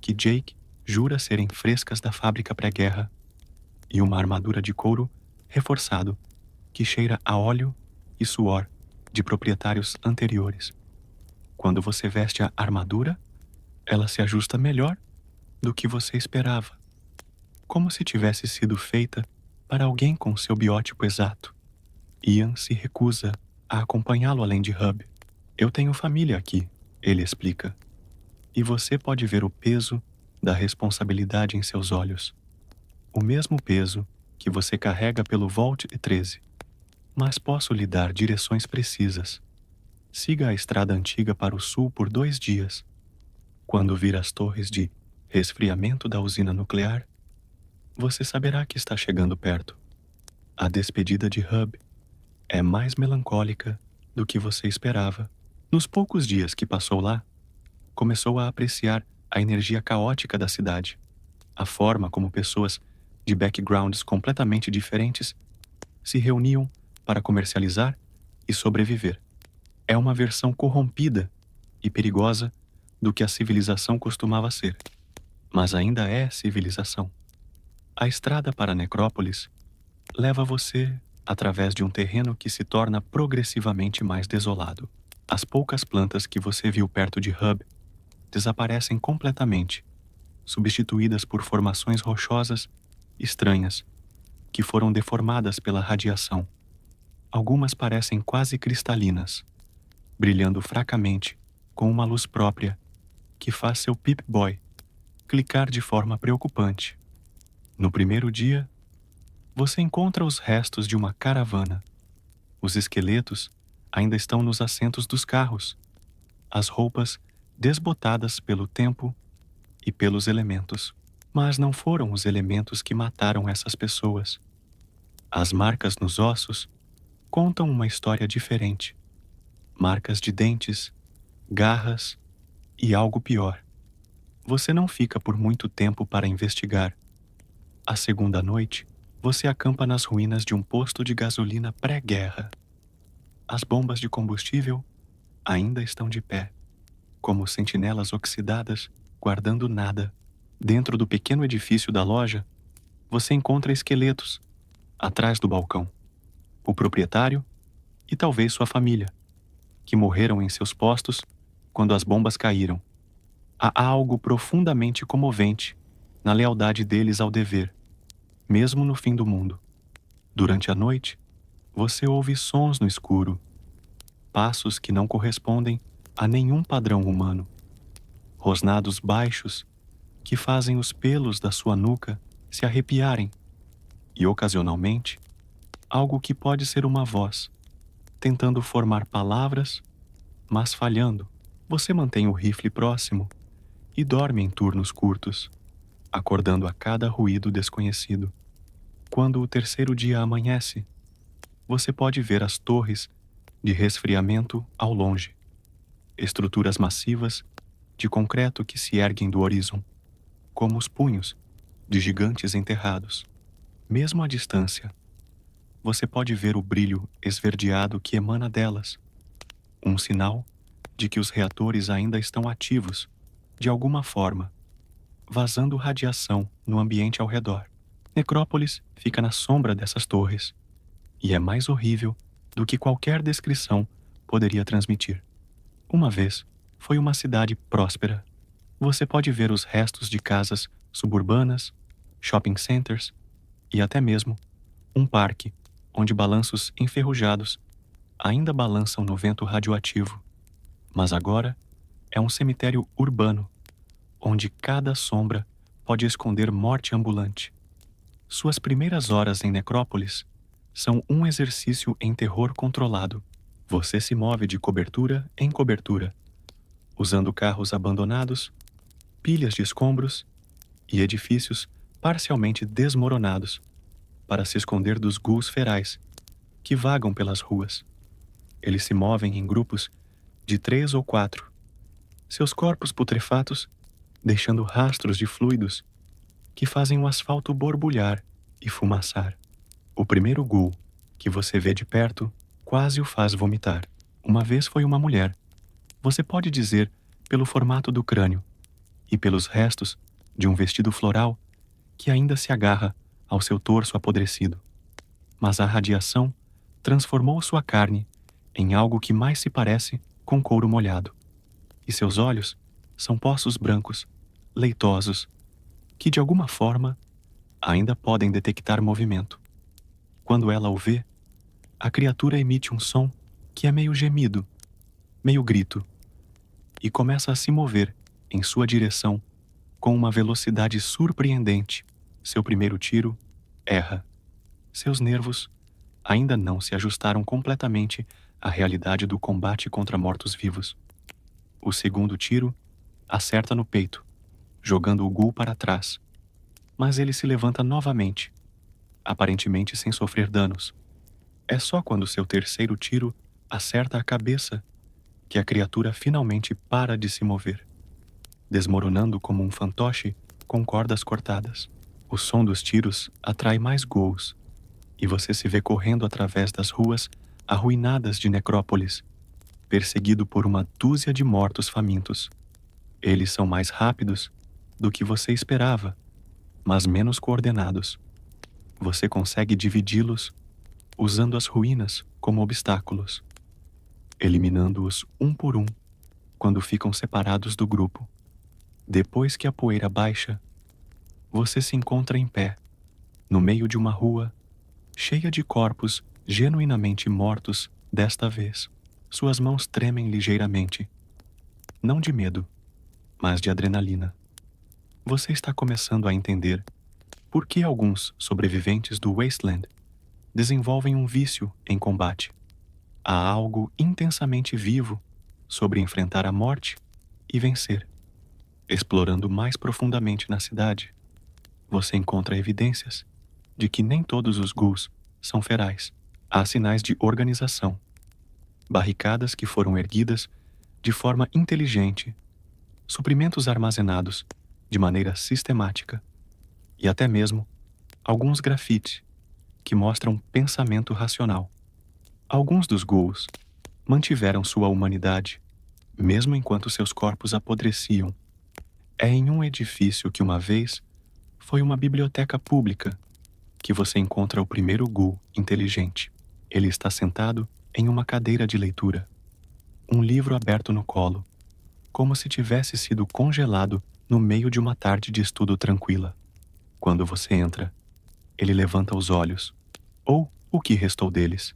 que Jake jura serem frescas da fábrica pré-guerra e uma armadura de couro reforçado que cheira a óleo e suor de proprietários anteriores. Quando você veste a armadura, ela se ajusta melhor do que você esperava, como se tivesse sido feita para alguém com seu biótipo exato. Ian se recusa a acompanhá-lo além de Hub. Eu tenho família aqui, ele explica, e você pode ver o peso da responsabilidade em seus olhos. O mesmo peso que você carrega pelo Volt 13. Mas posso lhe dar direções precisas. Siga a estrada antiga para o sul por 2 dias. Quando vir as torres de resfriamento da usina nuclear, você saberá que está chegando perto. A despedida de Hub é mais melancólica do que você esperava. Nos poucos dias que passou lá, começou a apreciar a energia caótica da cidade, a forma como pessoas de backgrounds completamente diferentes se reuniam para comercializar e sobreviver. É uma versão corrompida e perigosa do que a civilização costumava ser, mas ainda é civilização. A estrada para Necrópolis leva você através de um terreno que se torna progressivamente mais desolado. As poucas plantas que você viu perto de Hub desaparecem completamente, substituídas por formações rochosas estranhas que foram deformadas pela radiação. Algumas parecem quase cristalinas, brilhando fracamente com uma luz própria que faz seu Pip-Boy clicar de forma preocupante. No primeiro dia, você encontra os restos de uma caravana. Os esqueletos ainda estão nos assentos dos carros, as roupas desbotadas pelo tempo e pelos elementos. Mas não foram os elementos que mataram essas pessoas. As marcas nos ossos contam uma história diferente. Marcas de dentes, garras e algo pior. Você não fica por muito tempo para investigar. A segunda noite, você acampa nas ruínas de um posto de gasolina pré-guerra. As bombas de combustível ainda estão de pé, como sentinelas oxidadas, guardando nada. Dentro do pequeno edifício da loja, você encontra esqueletos, atrás do balcão. O proprietário e talvez sua família, que morreram em seus postos quando as bombas caíram. Há algo profundamente comovente na lealdade deles ao dever, mesmo no fim do mundo. Durante a noite, você ouve sons no escuro, passos que não correspondem a nenhum padrão humano, rosnados baixos que fazem os pelos da sua nuca se arrepiarem, e ocasionalmente, algo que pode ser uma voz, tentando formar palavras, mas falhando. Você mantém o rifle próximo e dorme em turnos curtos, acordando a cada ruído desconhecido. Quando o terceiro dia amanhece, você pode ver as torres de resfriamento ao longe, estruturas massivas de concreto que se erguem do horizonte, como os punhos de gigantes enterrados. Mesmo à distância, você pode ver o brilho esverdeado que emana delas, um sinal de que os reatores ainda estão ativos, de alguma forma, vazando radiação no ambiente ao redor. Necrópolis fica na sombra dessas torres, e é mais horrível do que qualquer descrição poderia transmitir. Uma vez, foi uma cidade próspera. Você pode ver os restos de casas suburbanas, shopping centers e até mesmo um parque onde balanços enferrujados ainda balançam no vento radioativo. Mas agora é um cemitério urbano, onde cada sombra pode esconder morte ambulante. Suas primeiras horas em Necrópolis são um exercício em terror controlado. Você se move de cobertura em cobertura, usando carros abandonados, pilhas de escombros e edifícios parcialmente desmoronados para se esconder dos ghouls ferais que vagam pelas ruas. Eles se movem em grupos de 3 ou 4, seus corpos putrefatos deixando rastros de fluidos que fazem o asfalto borbulhar e fumaçar. O primeiro ghoul que você vê de perto quase o faz vomitar. Uma vez foi uma mulher. Você pode dizer pelo formato do crânio e pelos restos de um vestido floral que ainda se agarra ao seu torso apodrecido. Mas a radiação transformou sua carne em algo que mais se parece com couro molhado. E seus olhos são poços brancos, leitosos, que de alguma forma ainda podem detectar movimento. Quando ela o vê, a criatura emite um som que é meio gemido, meio grito, e começa a se mover em sua direção com uma velocidade surpreendente. Seu primeiro tiro erra. Seus nervos ainda não se ajustaram completamente à realidade do combate contra mortos-vivos. O segundo tiro acerta no peito, jogando o ghoul para trás, mas ele se levanta novamente, aparentemente sem sofrer danos. É só quando seu terceiro tiro acerta a cabeça que a criatura finalmente para de se mover, desmoronando como um fantoche com cordas cortadas. O som dos tiros atrai mais ghouls, e você se vê correndo através das ruas arruinadas de Necrópolis, perseguido por uma dúzia de mortos famintos. Eles são mais rápidos do que você esperava, mas menos coordenados. Você consegue dividi-los usando as ruínas como obstáculos, eliminando-os um por um quando ficam separados do grupo. Depois que a poeira baixa, você se encontra em pé, no meio de uma rua cheia de corpos genuinamente mortos desta vez. Suas mãos tremem ligeiramente, não de medo, mas de adrenalina. Você está começando a entender por que alguns sobreviventes do Wasteland desenvolvem um vício em combate. Há algo intensamente vivo sobre enfrentar a morte e vencer. Explorando mais profundamente na cidade, você encontra evidências de que nem todos os ghouls são ferais. Há sinais de organização, barricadas que foram erguidas de forma inteligente, suprimentos armazenados de maneira sistemática e até mesmo alguns grafites que mostram pensamento racional. Alguns dos ghouls mantiveram sua humanidade, mesmo enquanto seus corpos apodreciam. É em um edifício que uma vez foi uma biblioteca pública que você encontra o primeiro ghoul inteligente. Ele está sentado em uma cadeira de leitura, um livro aberto no colo, como se tivesse sido congelado no meio de uma tarde de estudo tranquila. Quando você entra, ele levanta os olhos, ou o que restou deles,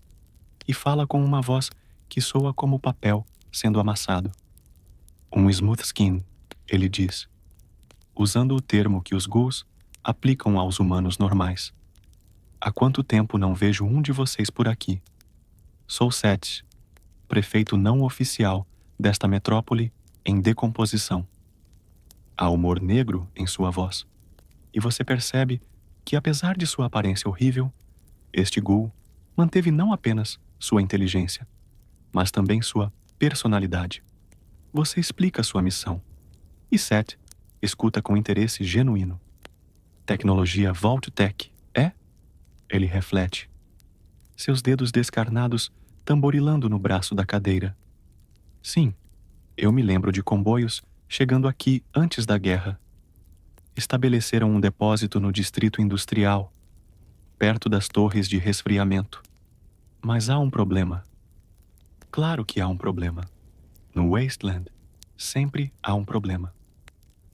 e fala com uma voz que soa como papel sendo amassado. Um smooth skin, ele diz, usando o termo que os ghouls aplicam aos humanos normais. Há quanto tempo não vejo um de vocês por aqui? Sou Seth, prefeito não oficial desta metrópole em decomposição. Há humor negro em sua voz, e você percebe que, apesar de sua aparência horrível, este ghoul manteve não apenas sua inteligência, mas também sua personalidade. Você explica sua missão, e Seth escuta com interesse genuíno. Tecnologia Vault-Tec, é? Ele reflete, seus dedos descarnados tamborilando no braço da cadeira. Sim, eu me lembro de comboios chegando aqui antes da guerra. Estabeleceram um depósito no distrito industrial, perto das torres de resfriamento. Mas há um problema. Claro que há um problema. No Wasteland, sempre há um problema.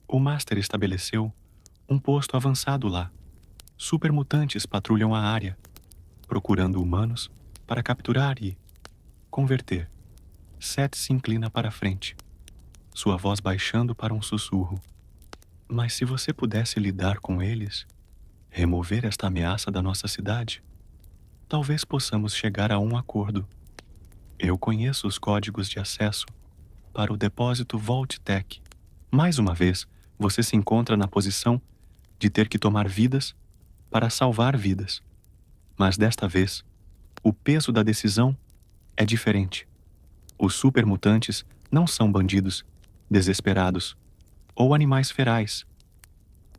O Master estabeleceu um posto avançado lá. Supermutantes patrulham a área, procurando humanos para capturar e converter. Seth se inclina para a frente, sua voz baixando para um sussurro. Mas se você pudesse lidar com eles, remover esta ameaça da nossa cidade, talvez possamos chegar a um acordo. Eu conheço os códigos de acesso para o depósito Vault-Tec. Mais uma vez, você se encontra na posição de ter que tomar vidas para salvar vidas. Mas desta vez, o peso da decisão é diferente. Os supermutantes não são bandidos, desesperados ou animais ferais.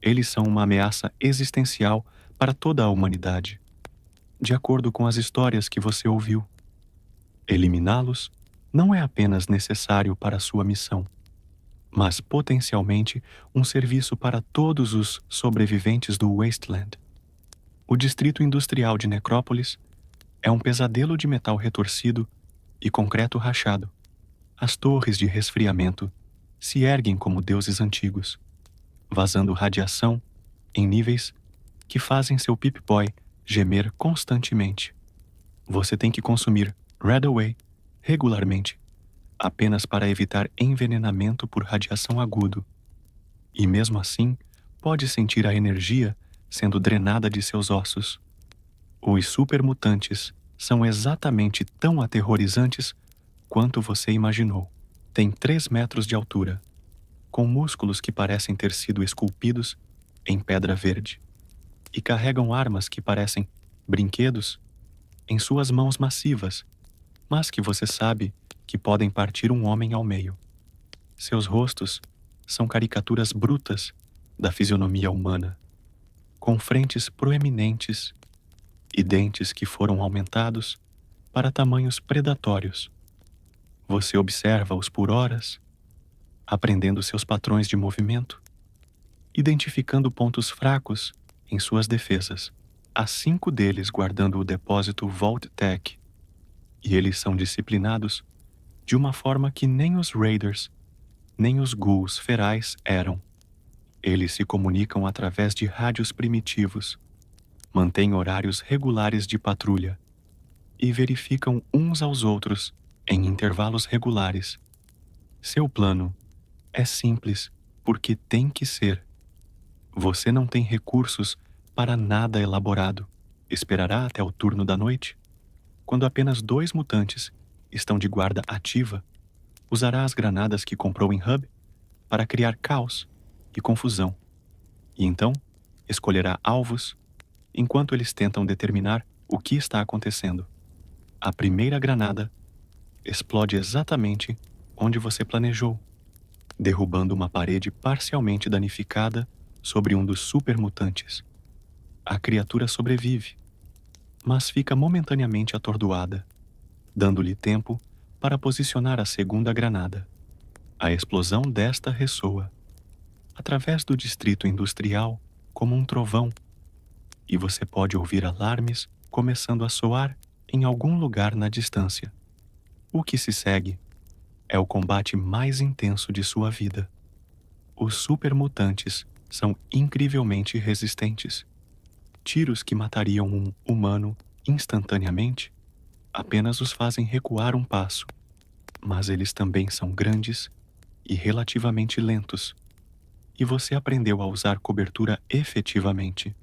Eles são uma ameaça existencial para toda a humanidade, de acordo com as histórias que você ouviu. Eliminá-los não é apenas necessário para sua missão, mas potencialmente um serviço para todos os sobreviventes do Wasteland. O distrito industrial de Necrópolis é um pesadelo de metal retorcido e concreto rachado. As torres de resfriamento se erguem como deuses antigos, vazando radiação em níveis que fazem seu Pip-Boy gemer constantemente. Você tem que consumir Redaway regularmente, apenas para evitar envenenamento por radiação agudo. E mesmo assim, pode sentir a energia sendo drenada de seus ossos. Os supermutantes são exatamente tão aterrorizantes quanto você imaginou. Tem 3 metros de altura, com músculos que parecem ter sido esculpidos em pedra verde, e carregam armas que parecem brinquedos em suas mãos massivas, mas que você sabe que podem partir um homem ao meio. Seus rostos são caricaturas brutas da fisionomia humana, com frentes proeminentes e dentes que foram aumentados para tamanhos predatórios. Você observa-os por horas, aprendendo seus patrões de movimento, identificando pontos fracos em suas defesas. Há 5 deles guardando o depósito Vault-Tec, e eles são disciplinados de uma forma que nem os Raiders, nem os ghouls ferais eram. Eles se comunicam através de rádios primitivos, mantêm horários regulares de patrulha e verificam uns aos outros em intervalos regulares. Seu plano é simples porque tem que ser. Você não tem recursos para nada elaborado. Esperará até o turno da noite, quando apenas 2 mutantes estão de guarda ativa. Usará as granadas que comprou em Hub para criar caos e confusão. E então, escolherá alvos enquanto eles tentam determinar o que está acontecendo. A primeira granada explode exatamente onde você planejou, derrubando uma parede parcialmente danificada sobre um dos supermutantes. A criatura sobrevive, mas fica momentaneamente atordoada, dando-lhe tempo para posicionar a segunda granada. A explosão desta ressoa através do distrito industrial como um trovão, e você pode ouvir alarmes começando a soar em algum lugar na distância. O que se segue é o combate mais intenso de sua vida. Os supermutantes são incrivelmente resistentes. Tiros que matariam um humano instantaneamente apenas os fazem recuar um passo, mas eles também são grandes e relativamente lentos, e você aprendeu a usar cobertura efetivamente.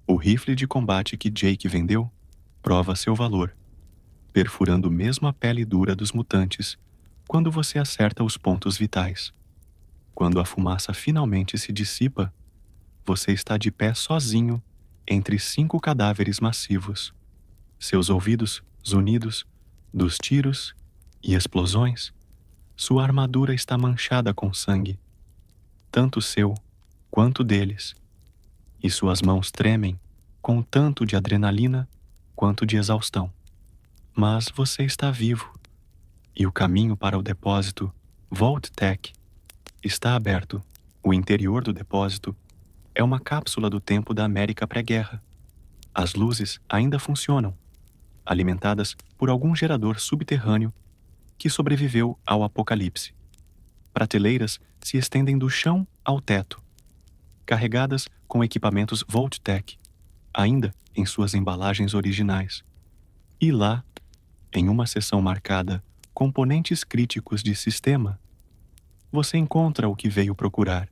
O rifle de combate que Jake vendeu prova seu valor, perfurando mesmo a pele dura dos mutantes quando você acerta os pontos vitais. Quando a fumaça finalmente se dissipa, você está de pé sozinho entre 5 cadáveres massivos. Seus ouvidos zunidos dos tiros e explosões, sua armadura está manchada com sangue, tanto seu quanto deles, e suas mãos tremem com tanto de adrenalina quanto de exaustão. Mas você está vivo, e o caminho para o depósito Vault-Tec está aberto. O interior do depósito é uma cápsula do tempo da América pré-guerra. As luzes ainda funcionam, alimentadas por algum gerador subterrâneo que sobreviveu ao apocalipse. Prateleiras se estendem do chão ao teto, carregadas com equipamentos Vault-Tec, ainda em suas embalagens originais. E lá, em uma seção marcada Componentes Críticos de Sistema, você encontra o que veio procurar: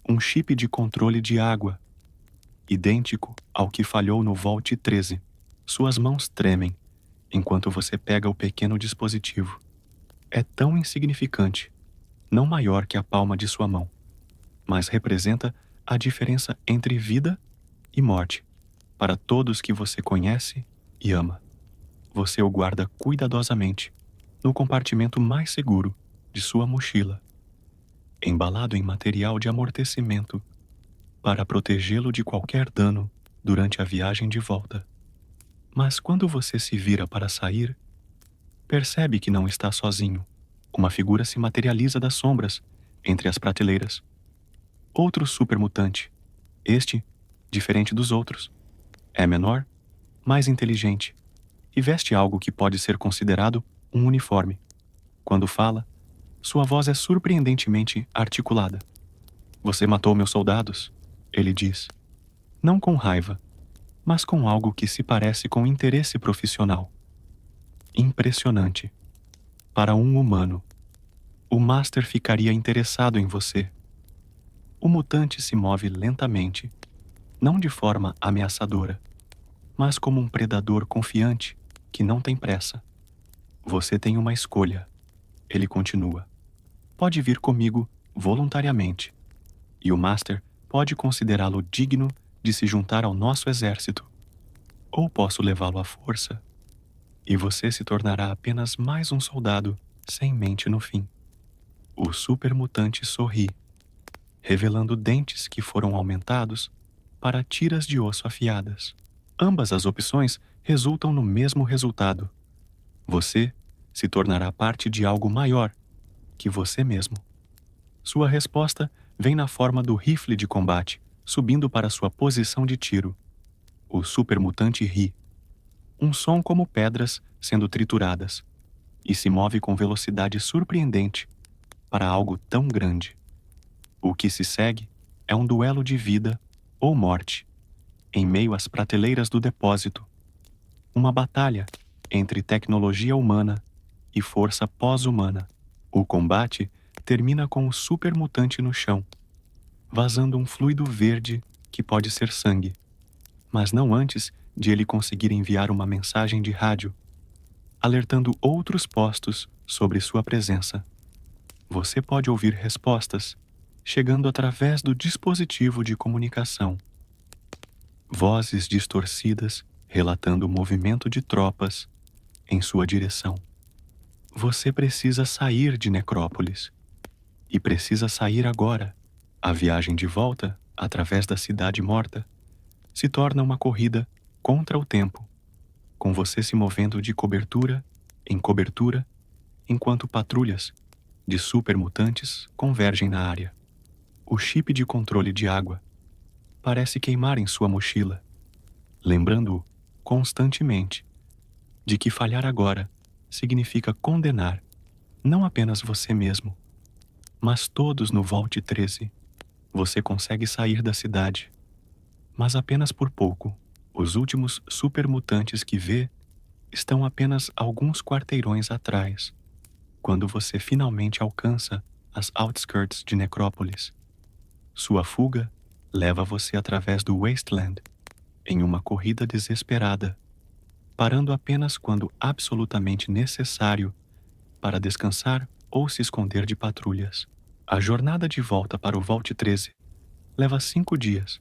um chip de controle de água, idêntico ao que falhou no Vault 13. Suas mãos tremem enquanto você pega o pequeno dispositivo. É tão insignificante, não maior que a palma de sua mão, mas representa a diferença entre vida e morte para todos que você conhece e ama. Você o guarda cuidadosamente no compartimento mais seguro de sua mochila, embalado em material de amortecimento para protegê-lo de qualquer dano durante a viagem de volta. Mas quando você se vira para sair, percebe que não está sozinho. Uma figura se materializa das sombras entre as prateleiras. Outro supermutante. Este, diferente dos outros, é menor, mais inteligente e veste algo que pode ser considerado um uniforme. Quando fala, sua voz é surpreendentemente articulada. "Você matou meus soldados", ele diz. Não com raiva, mas com algo que se parece com interesse profissional. Impressionante. Para um humano, o Master ficaria interessado em você. O mutante se move lentamente, não de forma ameaçadora, mas como um predador confiante que não tem pressa. Você tem uma escolha, ele continua. Pode vir comigo voluntariamente, e o Master pode considerá-lo digno de se juntar ao nosso exército. Ou posso levá-lo à força, e você se tornará apenas mais um soldado sem mente no fim. O supermutante sorri, revelando dentes que foram aumentados para tiras de osso afiadas. Ambas as opções resultam no mesmo resultado. Você se tornará parte de algo maior que você mesmo. Sua resposta vem na forma do rifle de combate, subindo para sua posição de tiro. O supermutante ri, um som como pedras sendo trituradas, e se move com velocidade surpreendente para algo tão grande. O que se segue é um duelo de vida ou morte, em meio às prateleiras do depósito. Uma batalha entre tecnologia humana e força pós-humana. O combate termina com o supermutante no chão, vazando um fluido verde que pode ser sangue, mas não antes de ele conseguir enviar uma mensagem de rádio, alertando outros postos sobre sua presença. Você pode ouvir respostas chegando através do dispositivo de comunicação. Vozes distorcidas relatando o movimento de tropas em sua direção. Você precisa sair de Necrópolis. E precisa sair agora. A viagem de volta, através da cidade morta, se torna uma corrida contra o tempo, com você se movendo de cobertura em cobertura, enquanto patrulhas de supermutantes convergem na área. O chip de controle de água parece queimar em sua mochila, lembrando-o constantemente de que falhar agora significa condenar não apenas você mesmo, mas todos no Vault 13. Você consegue sair da cidade, mas apenas por pouco. Os últimos supermutantes que vê estão apenas alguns quarteirões atrás, quando você finalmente alcança as outskirts de Necrópolis. Sua fuga leva você através do Wasteland, em uma corrida desesperada, parando apenas quando absolutamente necessário para descansar ou se esconder de patrulhas. A jornada de volta para o Vault 13 leva 5 dias,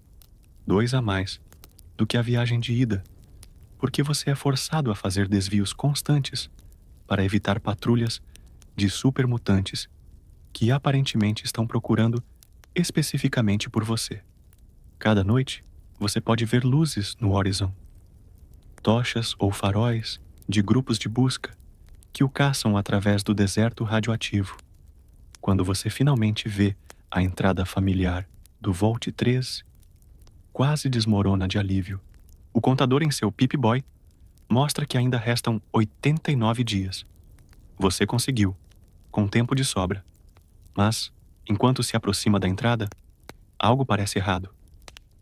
2 a mais do que a viagem de ida, porque você é forçado a fazer desvios constantes para evitar patrulhas de supermutantes que aparentemente estão procurando especificamente por você. Cada noite, você pode ver luzes no horizonte, tochas ou faróis de grupos de busca que o caçam através do deserto radioativo. Quando você finalmente vê a entrada familiar do Vault 3, quase desmorona de alívio. O contador em seu Pip-Boy mostra que ainda restam 89 dias. Você conseguiu, com tempo de sobra. Mas, enquanto se aproxima da entrada, algo parece errado.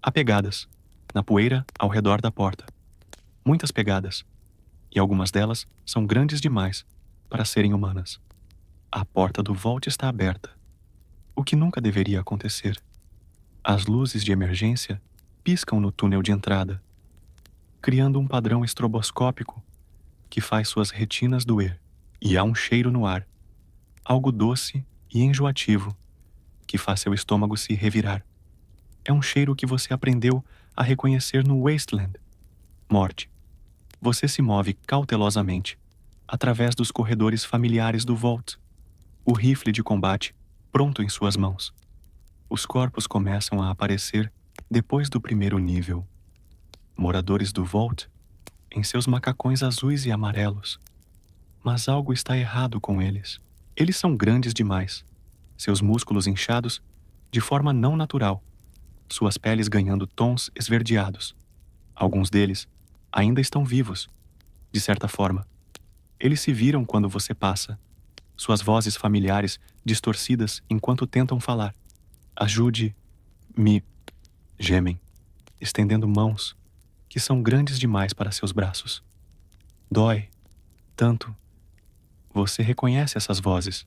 Há pegadas, na poeira ao redor da porta. Muitas pegadas, e algumas delas são grandes demais para serem humanas. A porta do Vault está aberta, o que nunca deveria acontecer. As luzes de emergência piscam no túnel de entrada, criando um padrão estroboscópico que faz suas retinas doer. E há um cheiro no ar, algo doce e enjoativo, que faz seu estômago se revirar. É um cheiro que você aprendeu a reconhecer no Wasteland. Morte. Você se move cautelosamente, através dos corredores familiares do Vault, o rifle de combate pronto em suas mãos. Os corpos começam a aparecer depois do primeiro nível. Moradores do Vault, em seus macacões azuis e amarelos. Mas algo está errado com eles. Eles são grandes demais, seus músculos inchados de forma não natural, suas peles ganhando tons esverdeados. Alguns deles ainda estão vivos, de certa forma. Eles se viram quando você passa, suas vozes familiares distorcidas enquanto tentam falar. Ajude-me, gemem, estendendo mãos que são grandes demais para seus braços. Dói tanto. Você reconhece essas vozes.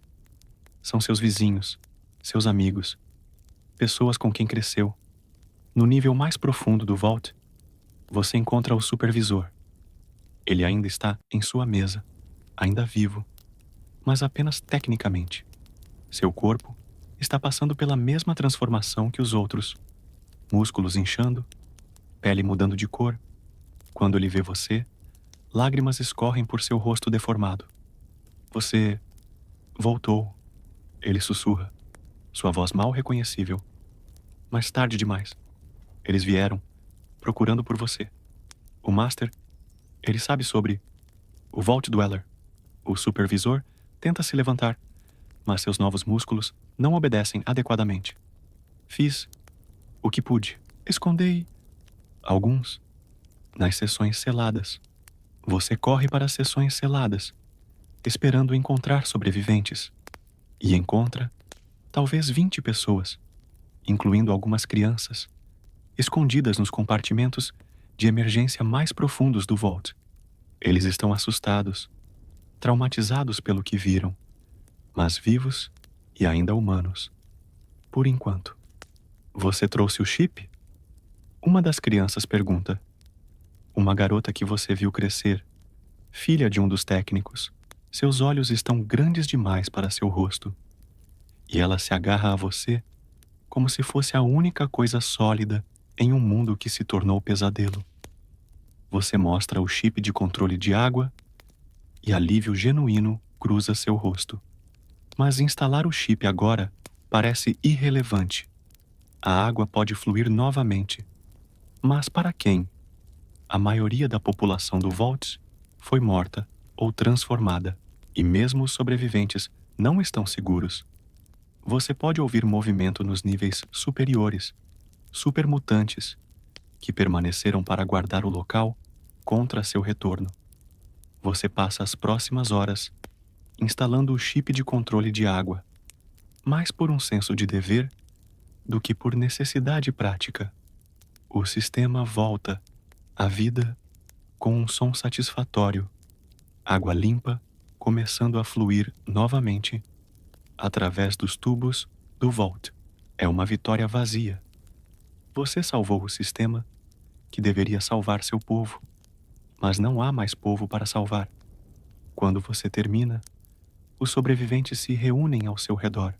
São seus vizinhos, seus amigos. pessoas com quem cresceu. No nível mais profundo do Vault, você encontra o supervisor. Ele ainda está em sua mesa, ainda vivo, mas apenas tecnicamente. Seu corpo está passando pela mesma transformação que os outros. Músculos inchando, pele mudando de cor. Quando ele vê você, lágrimas escorrem por seu rosto deformado. Você voltou, ele sussurra, sua voz mal reconhecível. Mas tarde demais. Eles vieram, procurando por você. O Master, ele sabe sobre o Vault Dweller. O supervisor tenta se levantar, mas seus novos músculos não obedecem adequadamente. Fiz o que pude. Escondei alguns nas sessões seladas. Você corre para as sessões seladas, esperando encontrar sobreviventes. E encontra talvez 20 pessoas, incluindo algumas crianças, escondidas nos compartimentos de emergência mais profundos do Vault. Eles estão assustados, traumatizados pelo que viram, mas vivos e ainda humanos. Por enquanto. Você trouxe o chip? Uma das crianças pergunta. Uma garota que você viu crescer, filha de um dos técnicos. Seus olhos estão grandes demais para seu rosto. E ela se agarra a você como se fosse a única coisa sólida em um mundo que se tornou pesadelo. Você mostra o chip de controle de água e alívio genuíno cruza seu rosto. Mas instalar o chip agora parece irrelevante. A água pode fluir novamente. Mas para quem? A maioria da população do Vault foi morta ou transformada, e mesmo os sobreviventes não estão seguros. Você pode ouvir movimento nos níveis superiores, supermutantes, que permaneceram para guardar o local contra seu retorno. Você passa as próximas horas instalando o chip de controle de água, mais por um senso de dever do que por necessidade prática. O sistema volta à vida com um som satisfatório, água limpa começando a fluir novamente através dos tubos do Vault. É uma vitória vazia. Você salvou o sistema que deveria salvar seu povo, mas não há mais povo para salvar. Quando você termina, os sobreviventes se reúnem ao seu redor.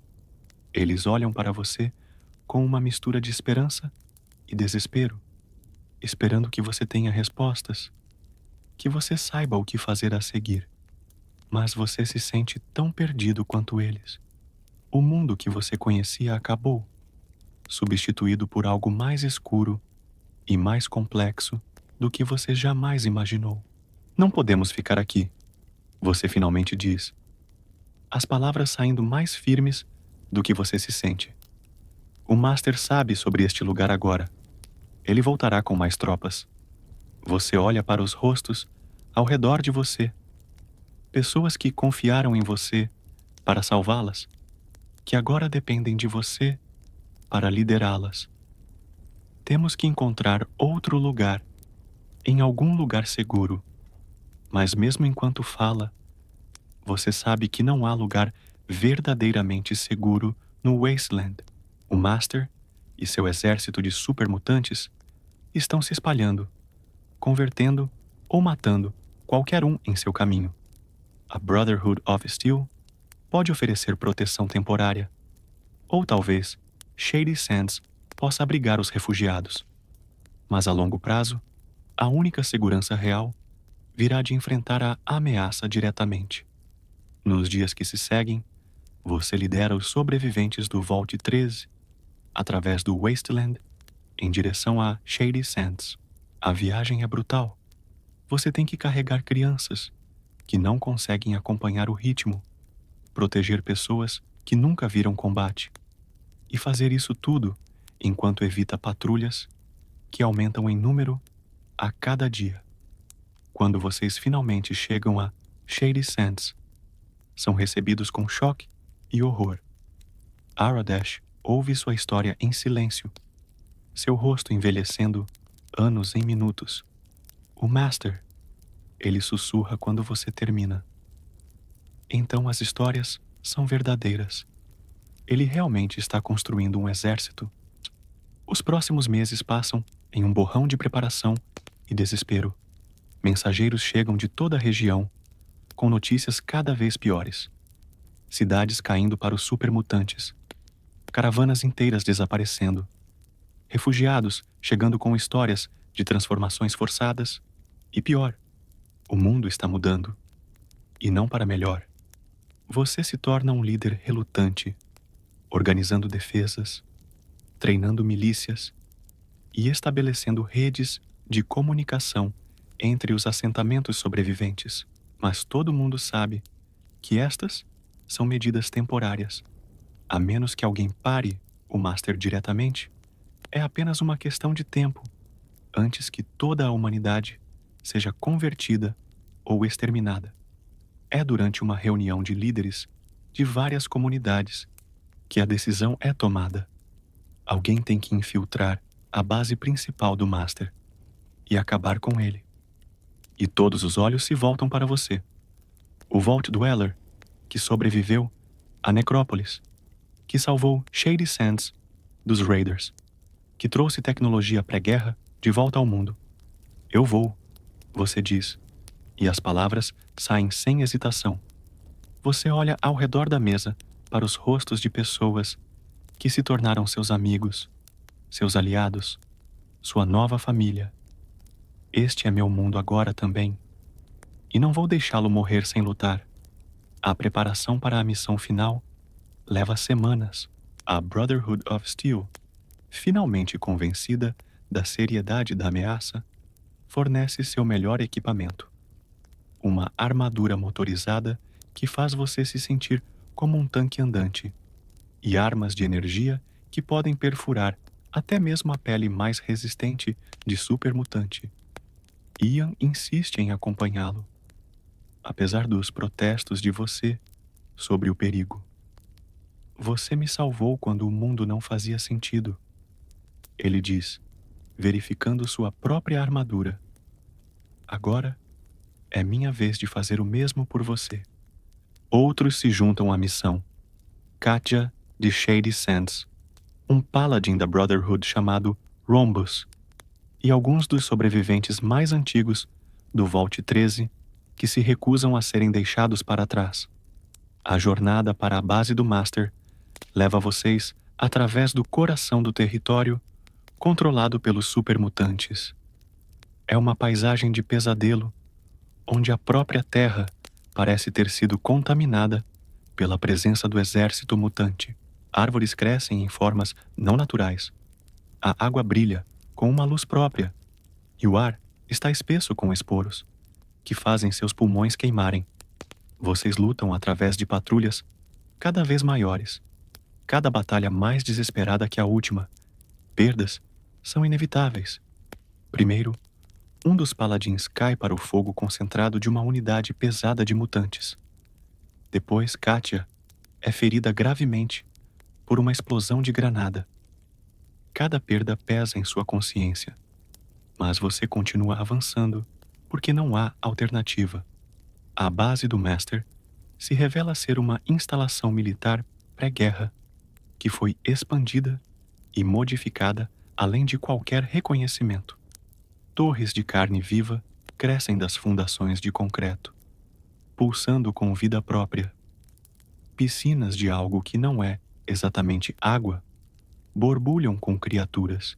Eles olham para você com uma mistura de esperança e desespero, esperando que você tenha respostas, que você saiba o que fazer a seguir. Mas você se sente tão perdido quanto eles. O mundo que você conhecia acabou, substituído por algo mais escuro e mais complexo do que você jamais imaginou. Não podemos ficar aqui, você finalmente diz, as palavras saindo mais firmes do que você se sente. O Master sabe sobre este lugar agora. Ele voltará com mais tropas. Você olha para os rostos ao redor de você. Pessoas que confiaram em você para salvá-las, que agora dependem de você para liderá-las. Temos que encontrar outro lugar, em algum lugar seguro. Mas mesmo enquanto fala, você sabe que não há lugar verdadeiramente seguro no Wasteland. O Master e seu exército de supermutantes estão se espalhando, convertendo ou matando qualquer um em seu caminho. A Brotherhood of Steel pode oferecer proteção temporária, ou talvez Shady Sands possa abrigar os refugiados. Mas a longo prazo, a única segurança real virá de enfrentar a ameaça diretamente. Nos dias que se seguem, você lidera os sobreviventes do Vault 13 através do Wasteland em direção a Shady Sands. A viagem é brutal. Você tem que carregar crianças que não conseguem acompanhar o ritmo, proteger pessoas que nunca viram combate e fazer isso tudo enquanto evita patrulhas que aumentam em número a cada dia. Quando vocês finalmente chegam a Shady Sands, são recebidos com choque e horror. Aradesh ouve sua história em silêncio, seu rosto envelhecendo anos em minutos. O Master, ele sussurra quando você termina. Então as histórias são verdadeiras. Ele realmente está construindo um exército. Os próximos meses passam em um borrão de preparação e desespero. Mensageiros chegam de toda a região, com notícias cada vez piores. Cidades caindo para os supermutantes. Caravanas inteiras desaparecendo. Refugiados chegando com histórias de transformações forçadas. E pior, o mundo está mudando. E não para melhor. Você se torna um líder relutante, organizando defesas, treinando milícias e estabelecendo redes de comunicação entre os assentamentos sobreviventes. Mas todo mundo sabe que estas são medidas temporárias. A menos que alguém pare o Master diretamente, é apenas uma questão de tempo antes que toda a humanidade seja convertida ou exterminada. É durante uma reunião de líderes de várias comunidades que a decisão é tomada. Alguém tem que infiltrar a base principal do Master e acabar com ele. E todos os olhos se voltam para você. O Vault Dweller, que sobreviveu à Necrópolis, que salvou Shady Sands dos Raiders, que trouxe tecnologia pré-guerra de volta ao mundo. Eu vou, você diz, e as palavras saem sem hesitação. Você olha ao redor da mesa para os rostos de pessoas que se tornaram seus amigos, seus aliados, sua nova família. Este é meu mundo agora também. E não vou deixá-lo morrer sem lutar. A preparação para a missão final leva semanas. A Brotherhood of Steel, finalmente convencida da seriedade da ameaça, fornece seu melhor equipamento. Uma armadura motorizada que faz você se sentir como um tanque andante, e armas de energia que podem perfurar até mesmo a pele mais resistente de supermutante. Ian insiste em acompanhá-lo, apesar dos protestos de você sobre o perigo. Você me salvou quando o mundo não fazia sentido, ele diz, verificando sua própria armadura. Agora é minha vez de fazer o mesmo por você. Outros se juntam à missão. Katja de Shady Sands, um paladin da Brotherhood chamado Rhombus, e alguns dos sobreviventes mais antigos do Vault 13 que se recusam a serem deixados para trás. A jornada para a base do Master leva vocês através do coração do território controlado pelos supermutantes. É uma paisagem de pesadelo, onde a própria terra parece ter sido contaminada pela presença do exército mutante. Árvores crescem em formas não naturais. A água brilha com uma luz própria, e o ar está espesso com esporos, que fazem seus pulmões queimarem. Vocês lutam através de patrulhas cada vez maiores, cada batalha mais desesperada que a última. Perdas são inevitáveis. Primeiro, um dos paladins cai para o fogo concentrado de uma unidade pesada de mutantes. Depois, Katja é ferida gravemente por uma explosão de granada. Cada perda pesa em sua consciência, mas você continua avançando porque não há alternativa. A base do Master se revela ser uma instalação militar pré-guerra que foi expandida e modificada além de qualquer reconhecimento. Torres de carne viva crescem das fundações de concreto, pulsando com vida própria. Piscinas de algo que não é exatamente água borbulham com criaturas,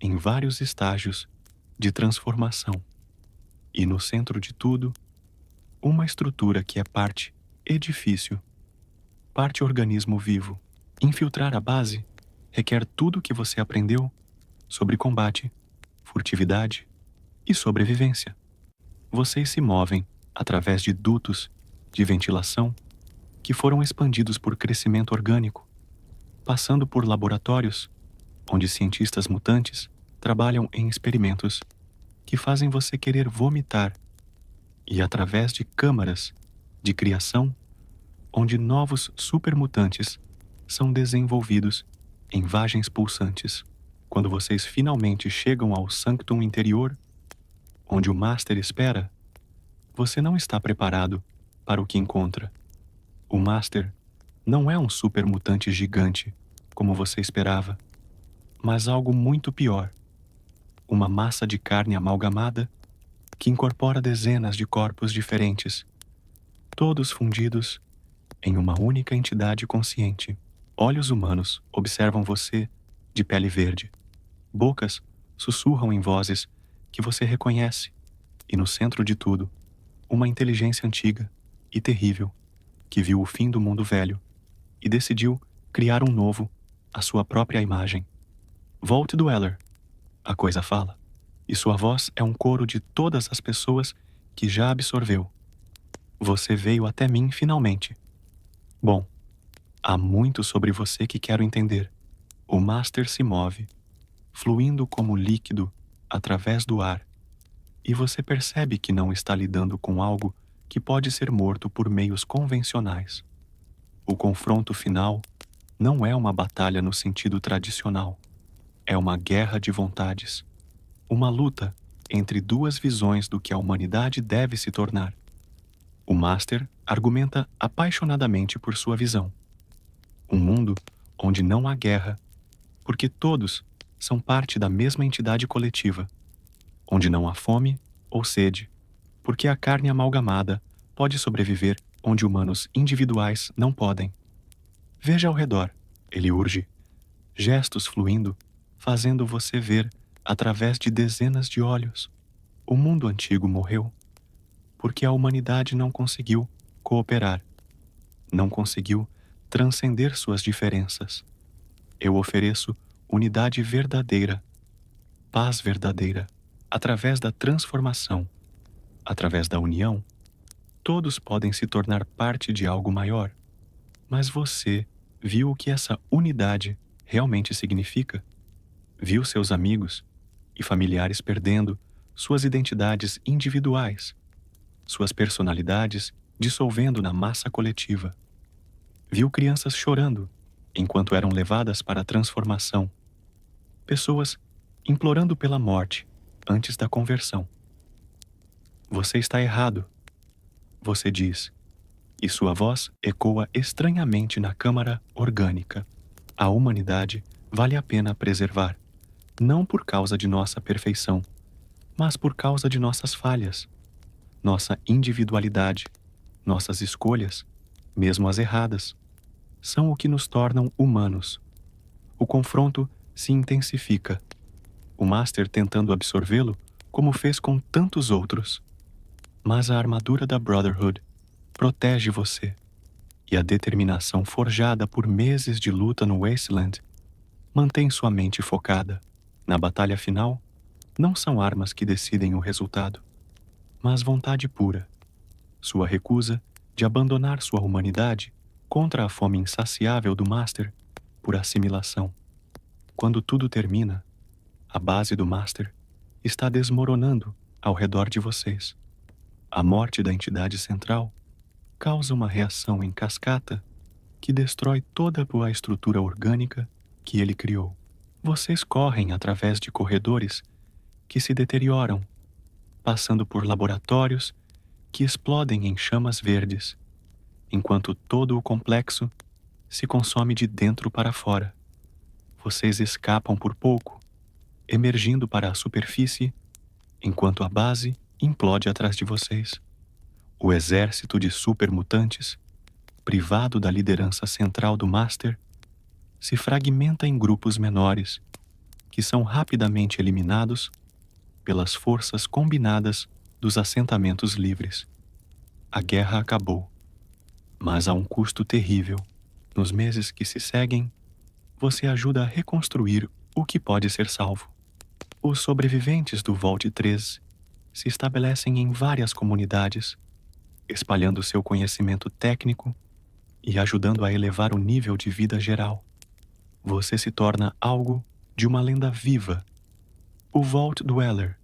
em vários estágios de transformação. E no centro de tudo, uma estrutura que é parte edifício, parte organismo vivo. Infiltrar a base requer tudo o que você aprendeu sobre combate, furtividade e sobrevivência. Vocês se movem através de dutos de ventilação que foram expandidos por crescimento orgânico, passando por laboratórios onde cientistas mutantes trabalham em experimentos que fazem você querer vomitar, e através de câmaras de criação onde novos supermutantes são desenvolvidos em vagens pulsantes. Quando vocês finalmente chegam ao Sanctum interior, onde o Master espera, você não está preparado para o que encontra. O Master não é um supermutante gigante, como você esperava, mas algo muito pior. Uma massa de carne amalgamada que incorpora dezenas de corpos diferentes, todos fundidos em uma única entidade consciente. Olhos humanos observam você de pele verde. Bocas sussurram em vozes que você reconhece. E no centro de tudo, uma inteligência antiga e terrível que viu o fim do mundo velho e decidiu criar um novo, à sua própria imagem. Volt Dweller, a coisa fala, e sua voz é um coro de todas as pessoas que já absorveu. Você veio até mim finalmente. Bom, há muito sobre você que quero entender. O Master se move, fluindo como líquido através do ar, e você percebe que não está lidando com algo que pode ser morto por meios convencionais. O confronto final não é uma batalha no sentido tradicional. É uma guerra de vontades. Uma luta entre duas visões do que a humanidade deve se tornar. O Master argumenta apaixonadamente por sua visão. Um mundo onde não há guerra, porque todos são parte da mesma entidade coletiva. Onde não há fome ou sede, porque a carne amalgamada pode sobreviver onde humanos individuais não podem. Veja ao redor, ele urge, gestos fluindo, fazendo você ver através de dezenas de olhos. O mundo antigo morreu porque a humanidade não conseguiu cooperar, não conseguiu transcender suas diferenças. Eu ofereço unidade verdadeira, paz verdadeira, através da transformação, através da união. Todos podem se tornar parte de algo maior. Mas você viu o que essa unidade realmente significa? Viu seus amigos e familiares perdendo suas identidades individuais, suas personalidades dissolvendo na massa coletiva. Viu crianças chorando enquanto eram levadas para a transformação. Pessoas implorando pela morte antes da conversão. Você está errado, você diz, e sua voz ecoa estranhamente na câmara orgânica. A humanidade vale a pena preservar, não por causa de nossa perfeição, mas por causa de nossas falhas, nossa individualidade, nossas escolhas, mesmo as erradas, são o que nos tornam humanos. O confronto se intensifica, o Master tentando absorvê-lo como fez com tantos outros. Mas a armadura da Brotherhood protege você, e a determinação forjada por meses de luta no Wasteland mantém sua mente focada. Na batalha final, não são armas que decidem o resultado, mas vontade pura, sua recusa de abandonar sua humanidade contra a fome insaciável do Master por assimilação. Quando tudo termina, a base do Master está desmoronando ao redor de vocês. A morte da entidade central causa uma reação em cascata que destrói toda a estrutura orgânica que ele criou. Vocês correm através de corredores que se deterioram, passando por laboratórios que explodem em chamas verdes, enquanto todo o complexo se consome de dentro para fora. Vocês escapam por pouco, emergindo para a superfície, enquanto a base implode atrás de vocês. O exército de supermutantes, privado da liderança central do Master, se fragmenta em grupos menores, que são rapidamente eliminados pelas forças combinadas dos assentamentos livres. A guerra acabou, mas há um custo terrível. Nos meses que se seguem, você ajuda a reconstruir o que pode ser salvo. Os sobreviventes do Vault 3 se estabelecem em várias comunidades, espalhando seu conhecimento técnico e ajudando a elevar o nível de vida geral. Você se torna algo de uma lenda viva, o Vault Dweller,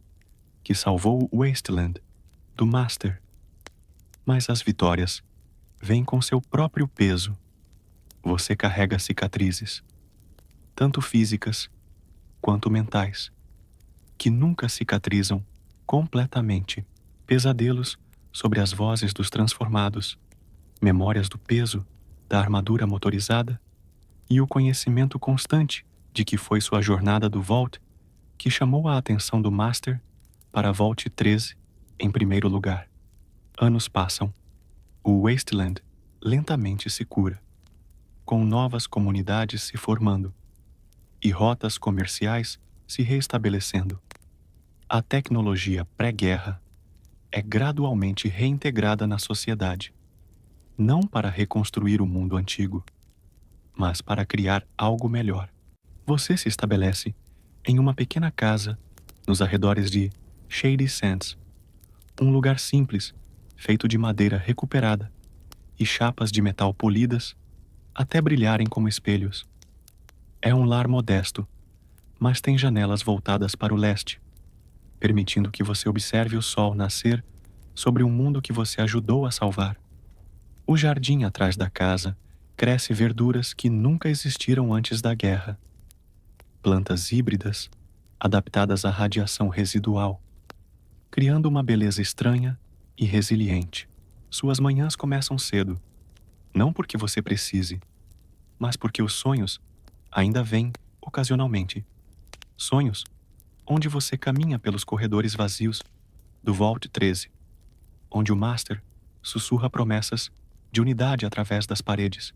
que salvou o Wasteland do Master. Mas as vitórias vêm com seu próprio peso. Você carrega cicatrizes, tanto físicas quanto mentais, que nunca cicatrizam completamente. Pesadelos sobre as vozes dos transformados, memórias do peso da armadura motorizada e o conhecimento constante de que foi sua jornada do Vault que chamou a atenção do Master para Vault 13 em primeiro lugar. Anos passam. O Wasteland lentamente se cura, com novas comunidades se formando e rotas comerciais se reestabelecendo. A tecnologia pré-guerra é gradualmente reintegrada na sociedade, não para reconstruir o mundo antigo, mas para criar algo melhor. Você se estabelece em uma pequena casa nos arredores de Shady Sands, um lugar simples, feito de madeira recuperada e chapas de metal polidas até brilharem como espelhos. É um lar modesto, mas tem janelas voltadas para o leste, permitindo que você observe o sol nascer sobre um mundo que você ajudou a salvar. O jardim atrás da casa cresce verduras que nunca existiram antes da guerra. Plantas híbridas, adaptadas à radiação residual, criando uma beleza estranha e resiliente. Suas manhãs começam cedo, não porque você precise, mas porque os sonhos ainda vêm ocasionalmente. Sonhos onde você caminha pelos corredores vazios do Vault 13, onde o Master sussurra promessas de unidade através das paredes,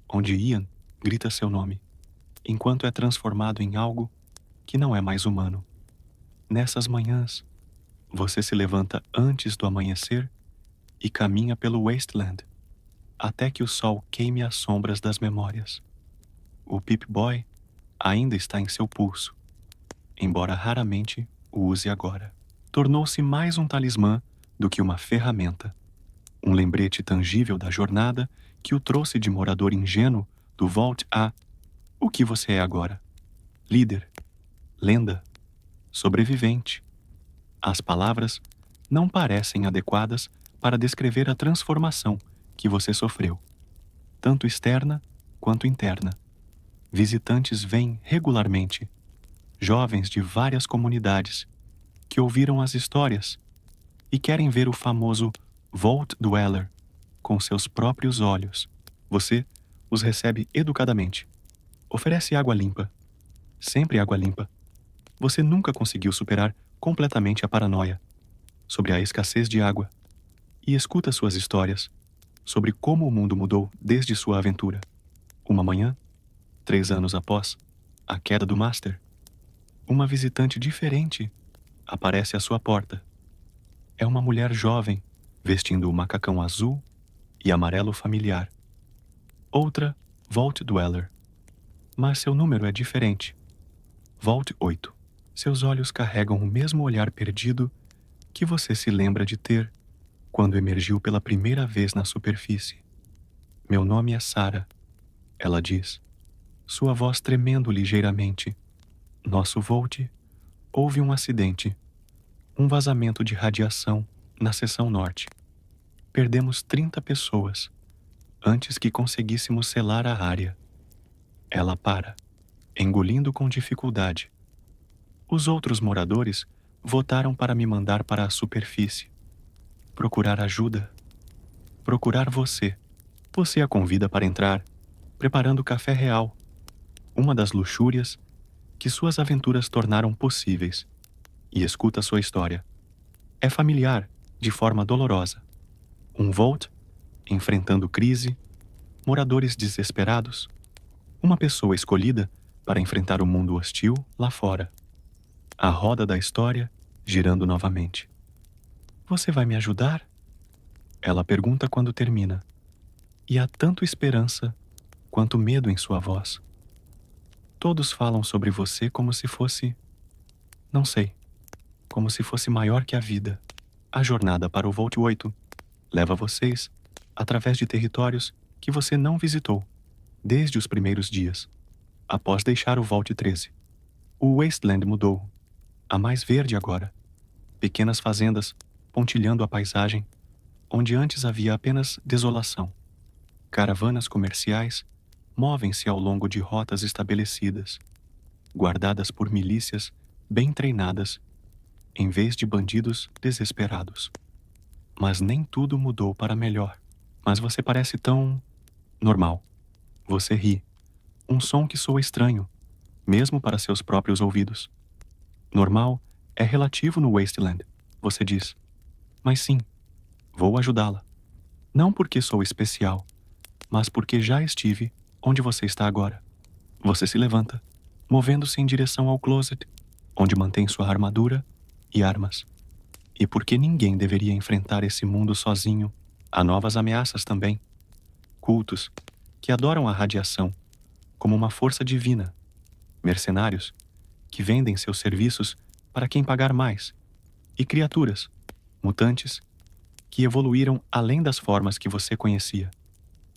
onde Ian grita seu nome, enquanto é transformado em algo que não é mais humano. Nessas manhãs, você se levanta antes do amanhecer e caminha pelo Wasteland, até que o sol queime as sombras das memórias. O Pip-Boy ainda está em seu pulso, embora raramente o use agora. Tornou-se mais um talismã do que uma ferramenta, um lembrete tangível da jornada que o trouxe de morador ingênuo do Vault a o que você é agora. Líder, lenda, sobrevivente. As palavras não parecem adequadas para descrever a transformação que você sofreu, tanto externa quanto interna. Visitantes vêm regularmente, jovens de várias comunidades, que ouviram as histórias e querem ver o famoso Vault Dweller com seus próprios olhos. Você os recebe educadamente. Oferece água limpa. Sempre água limpa. Você nunca conseguiu superar completamente a paranoia sobre a escassez de água e escuta suas histórias sobre como o mundo mudou desde sua aventura. Uma manhã, 3 anos após a queda do Master, uma visitante diferente aparece à sua porta. É uma mulher jovem, vestindo o macacão azul e amarelo familiar. Outra, Vault Dweller. Mas seu número é diferente. Vault 8. Seus olhos carregam o mesmo olhar perdido que você se lembra de ter quando emergiu pela primeira vez na superfície. Meu nome é Sarah, ela diz, sua voz tremendo ligeiramente. Nosso Vault houve um acidente, um vazamento de radiação na seção norte. Perdemos 30 pessoas antes que conseguíssemos selar a área. Ela para, engolindo com dificuldade. Os outros moradores votaram para me mandar para a superfície. Procurar ajuda. Procurar você. Você a convida para entrar, preparando café real, uma das luxúrias que suas aventuras tornaram possíveis, e escuta sua história. É familiar, de forma dolorosa. Um Vault enfrentando crise, moradores desesperados, uma pessoa escolhida para enfrentar o mundo hostil lá fora. A roda da história girando novamente. Você vai me ajudar? Ela pergunta quando termina. E há tanto esperança quanto medo em sua voz. Todos falam sobre você como se fosse... não sei. Como se fosse maior que a vida. A jornada para o Vault 8 leva vocês através de territórios que você não visitou desde os primeiros dias, após deixar o Vault 13. O Wasteland mudou. A mais verde agora. Pequenas fazendas pontilhando a paisagem, onde antes havia apenas desolação. Caravanas comerciais movem-se ao longo de rotas estabelecidas, guardadas por milícias bem treinadas, em vez de bandidos desesperados. Mas nem tudo mudou para melhor. Mas você parece tão Normal. Você ri. Um som que soa estranho, mesmo para seus próprios ouvidos. Normal é relativo no Wasteland, você diz. Mas sim, vou ajudá-la. Não porque sou especial, mas porque já estive onde você está agora. Você se levanta, movendo-se em direção ao closet, onde mantém sua armadura e armas. E porque ninguém deveria enfrentar esse mundo sozinho, há novas ameaças também. Cultos que adoram a radiação como uma força divina. Mercenários que vendem seus serviços para quem pagar mais. E criaturas, mutantes, que evoluíram além das formas que você conhecia.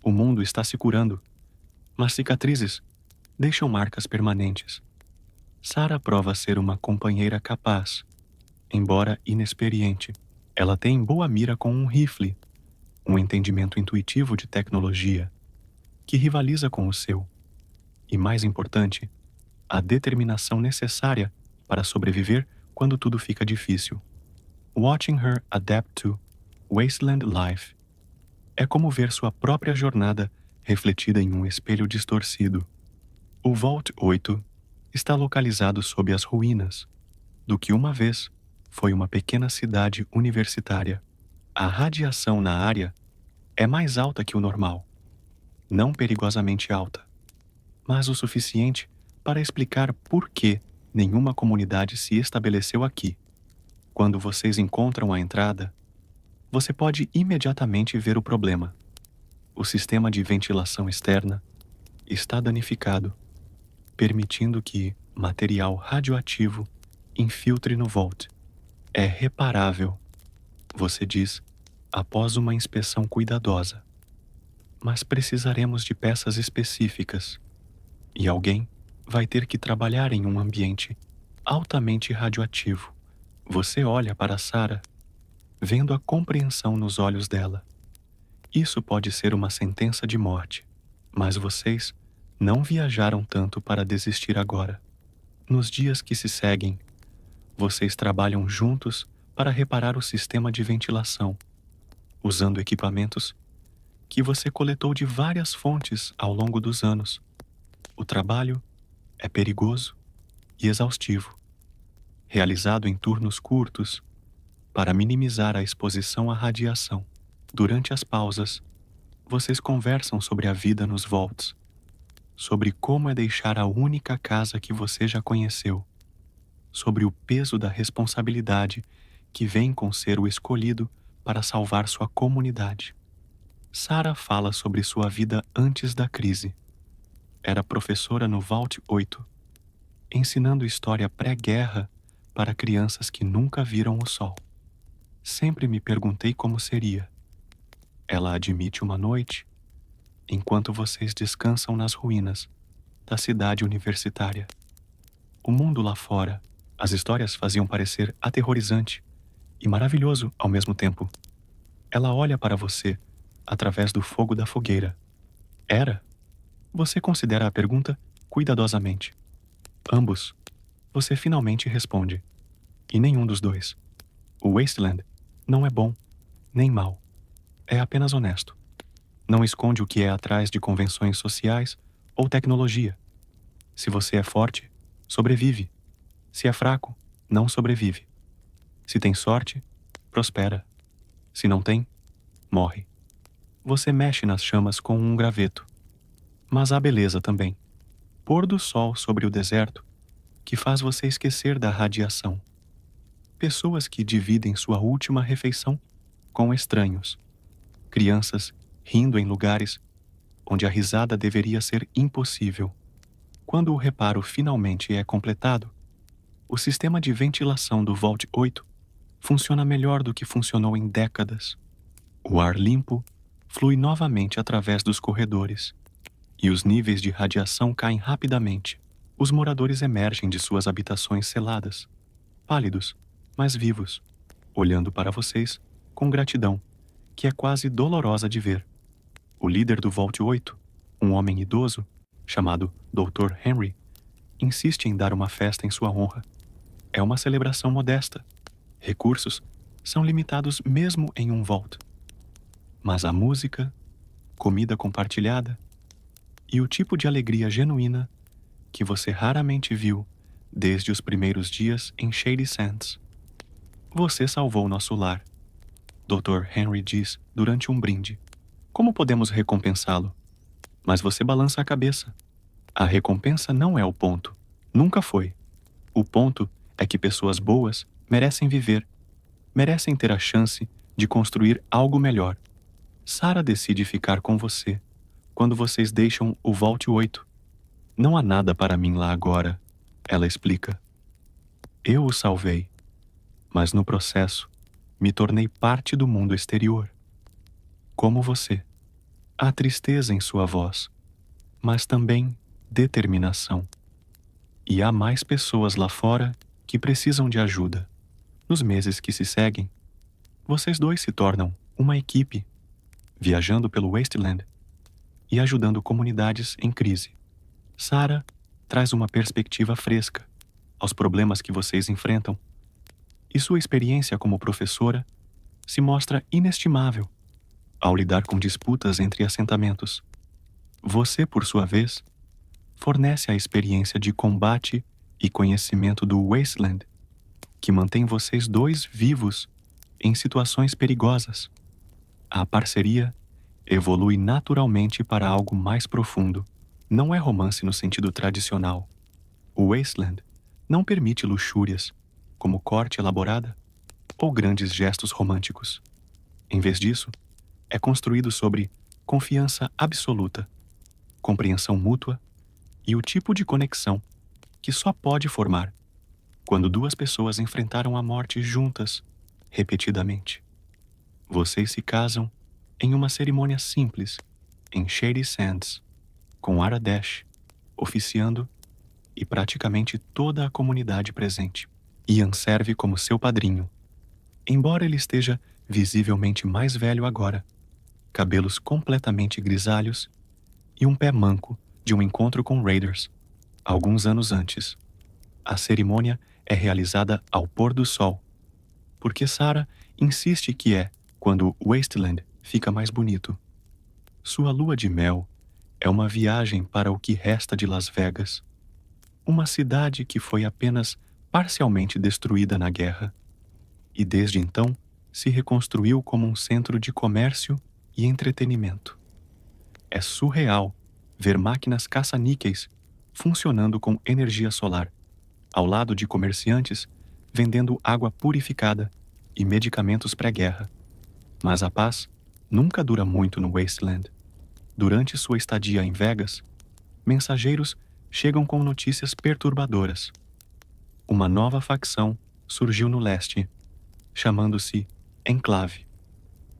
O mundo está se curando, mas cicatrizes deixam marcas permanentes. Sarah prova ser uma companheira capaz, embora inexperiente. Ela tem boa mira com um rifle, um entendimento intuitivo de tecnologia, que rivaliza com o seu. E mais importante, a determinação necessária para sobreviver quando tudo fica difícil. Watching her adapt to Wasteland Life é como ver sua própria jornada refletida em um espelho distorcido. O Vault 8 está localizado sob as ruínas do que uma vez foi uma pequena cidade universitária. A radiação na área é mais alta que o normal, não perigosamente alta, mas o suficiente para explicar por que nenhuma comunidade se estabeleceu aqui. Quando vocês encontram a entrada, você pode imediatamente ver o problema. O sistema de ventilação externa está danificado, permitindo que material radioativo infiltre no Vault. É reparável, você diz, após uma inspeção cuidadosa. Mas precisaremos de peças específicas, e alguém vai ter que trabalhar em um ambiente altamente radioativo. Você olha para Sarah, vendo a compreensão nos olhos dela. Isso pode ser uma sentença de morte, mas vocês não viajaram tanto para desistir agora. Nos dias que se seguem, vocês trabalham juntos para reparar o sistema de ventilação, usando equipamentos que você coletou de várias fontes ao longo dos anos. O trabalho é perigoso e exaustivo, realizado em turnos curtos para minimizar a exposição à radiação. Durante as pausas, vocês conversam sobre a vida nos vaults, sobre como é deixar a única casa que você já conheceu, sobre o peso da responsabilidade que vem com ser o escolhido para salvar sua comunidade. Sarah fala sobre sua vida antes da crise. Era professora no Vault 8, ensinando história pré-guerra para crianças que nunca viram o sol. Sempre me perguntei como seria. Ela admite uma noite, enquanto vocês descansam nas ruínas da cidade universitária. O mundo lá fora, as histórias faziam parecer aterrorizante e maravilhoso ao mesmo tempo. Ela olha para você através do fogo da fogueira. Era? Você considera a pergunta cuidadosamente. Ambos. Você finalmente responde. E nenhum dos dois. O Wasteland não é bom, nem mau. É apenas honesto. Não esconde o que é atrás de convenções sociais ou tecnologia. Se você é forte, sobrevive. Se é fraco, não sobrevive. Se tem sorte, prospera. Se não tem, morre. Você mexe nas chamas com um graveto. Mas há beleza também. Pôr do sol sobre o deserto que faz você esquecer da radiação. Pessoas que dividem sua última refeição com estranhos. Crianças rindo em lugares onde a risada deveria ser impossível. Quando o reparo finalmente é completado, o sistema de ventilação do Vault 8 funciona melhor do que funcionou em décadas. O ar limpo flui novamente através dos corredores, e os níveis de radiação caem rapidamente. Os moradores emergem de suas habitações seladas, pálidos, mas vivos, olhando para vocês com gratidão, que é quase dolorosa de ver. O líder do Vault 8, um homem idoso, chamado Dr. Henry, insiste em dar uma festa em sua honra. É uma celebração modesta. Recursos são limitados mesmo em um Vault. Mas a música comida compartilhada e o tipo de alegria genuína que você raramente viu desde os primeiros dias em Shady Sands. Você salvou nosso lar, Dr. Henry diz durante um brinde. Como podemos recompensá-lo? Mas você balança a cabeça. A recompensa não é o ponto. Nunca foi. O ponto é que pessoas boas merecem viver, merecem ter a chance de construir algo melhor. Sarah decide ficar com você quando vocês deixam o Vault 8. Não há nada para mim lá agora, ela explica. Eu o salvei, mas no processo me tornei parte do mundo exterior. Como você. Há tristeza em sua voz, mas também determinação. E há mais pessoas lá fora que precisam de ajuda. Nos meses que se seguem, vocês dois se tornam uma equipe, viajando pelo Wasteland e ajudando comunidades em crise. Sarah traz uma perspectiva fresca aos problemas que vocês enfrentam, e sua experiência como professora se mostra inestimável ao lidar com disputas entre assentamentos. Você, por sua vez, fornece a experiência de combate e conhecimento do Wasteland, que mantém vocês dois vivos em situações perigosas. A parceria evolui naturalmente para algo mais profundo. Não é romance no sentido tradicional. O Wasteland não permite luxúrias, como corte elaborada ou grandes gestos românticos. Em vez disso, é construído sobre confiança absoluta, compreensão mútua e o tipo de conexão que só pode formar quando duas pessoas enfrentaram a morte juntas, repetidamente. Vocês se casam em uma cerimônia simples, em Shady Sands, com Aradesh oficiando e praticamente toda a comunidade presente. Ian serve como seu padrinho. Embora ele esteja visivelmente mais velho agora, cabelos completamente grisalhos e um pé manco de um encontro com Raiders, alguns anos antes. A cerimônia é realizada ao pôr do sol, porque Sarah insiste que é quando Wasteland fica mais bonito. Sua lua de mel é uma viagem para o que resta de Las Vegas, uma cidade que foi apenas parcialmente destruída na guerra, e desde então se reconstruiu como um centro de comércio e entretenimento. É surreal ver máquinas caça-níqueis funcionando com energia solar, ao lado de comerciantes vendendo água purificada e medicamentos pré-guerra. Mas a paz nunca dura muito no Wasteland. Durante sua estadia em Vegas, mensageiros chegam com notícias perturbadoras. Uma nova facção surgiu no leste, chamando-se Enclave.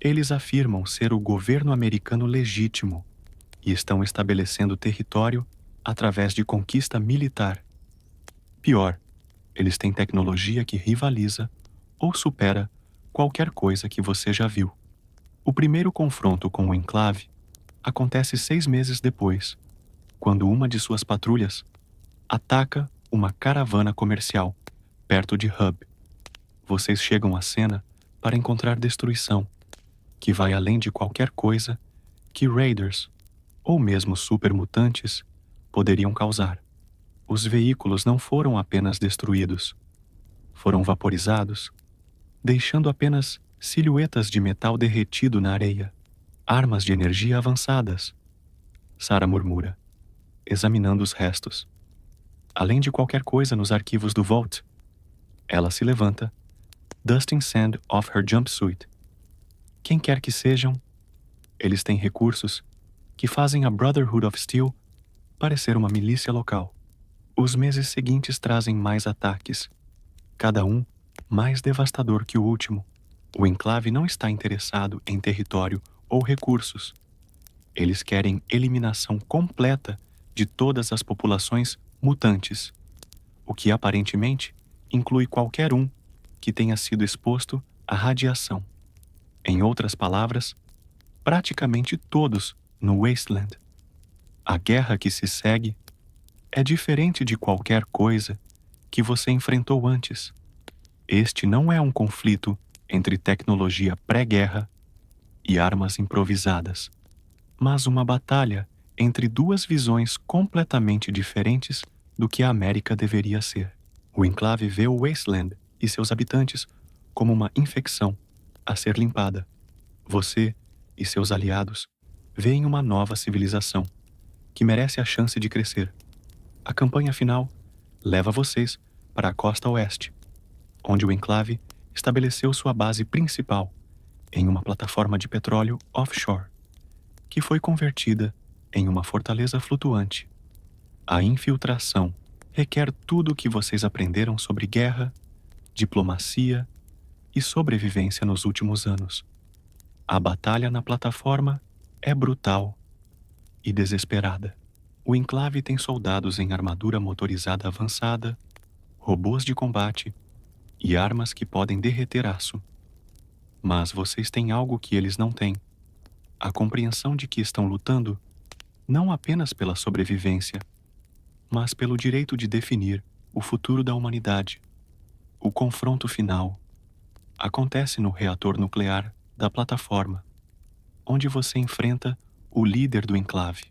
Eles afirmam ser o governo americano legítimo e estão estabelecendo território através de conquista militar. Pior, eles têm tecnologia que rivaliza ou supera qualquer coisa que você já viu. O primeiro confronto com o Enclave acontece 6 meses depois, quando uma de suas patrulhas ataca uma caravana comercial perto de Hub. Vocês chegam à cena para encontrar destruição, que vai além de qualquer coisa que Raiders, ou mesmo supermutantes, poderiam causar. Os veículos não foram apenas destruídos, foram vaporizados, deixando apenas silhuetas de metal derretido na areia. Armas de energia avançadas, Sarah murmura, examinando os restos. Além de qualquer coisa nos arquivos do Vault. Ela se levanta, dusting sand off her jumpsuit. Quem quer que sejam, eles têm recursos que fazem a Brotherhood of Steel parecer uma milícia local. Os meses seguintes trazem mais ataques, cada um mais devastador que o último. O Enclave não está interessado em território ou recursos. Eles querem eliminação completa de todas as populações mutantes, o que aparentemente inclui qualquer um que tenha sido exposto à radiação. Em outras palavras, praticamente todos no Wasteland. A guerra que se segue é diferente de qualquer coisa que você enfrentou antes. Este não é um conflito entre tecnologia pré-guerra e armas improvisadas, mas uma batalha entre duas visões completamente diferentes do que a América deveria ser. O enclave vê o Wasteland e seus habitantes como uma infecção a ser limpada. Você e seus aliados veem uma nova civilização que merece a chance de crescer. A campanha final leva vocês para a costa oeste, onde o enclave estabeleceu sua base principal em uma plataforma de petróleo offshore, que foi convertida em uma fortaleza flutuante. A infiltração requer tudo o que vocês aprenderam sobre guerra, diplomacia e sobrevivência nos últimos anos. A batalha na plataforma é brutal e desesperada. O enclave tem soldados em armadura motorizada avançada, robôs de combate e armas que podem derreter aço. Mas vocês têm algo que eles não têm: a compreensão de que estão lutando não apenas pela sobrevivência, mas pelo direito de definir o futuro da humanidade. O confronto final acontece no reator nuclear da plataforma, onde você enfrenta o líder do enclave,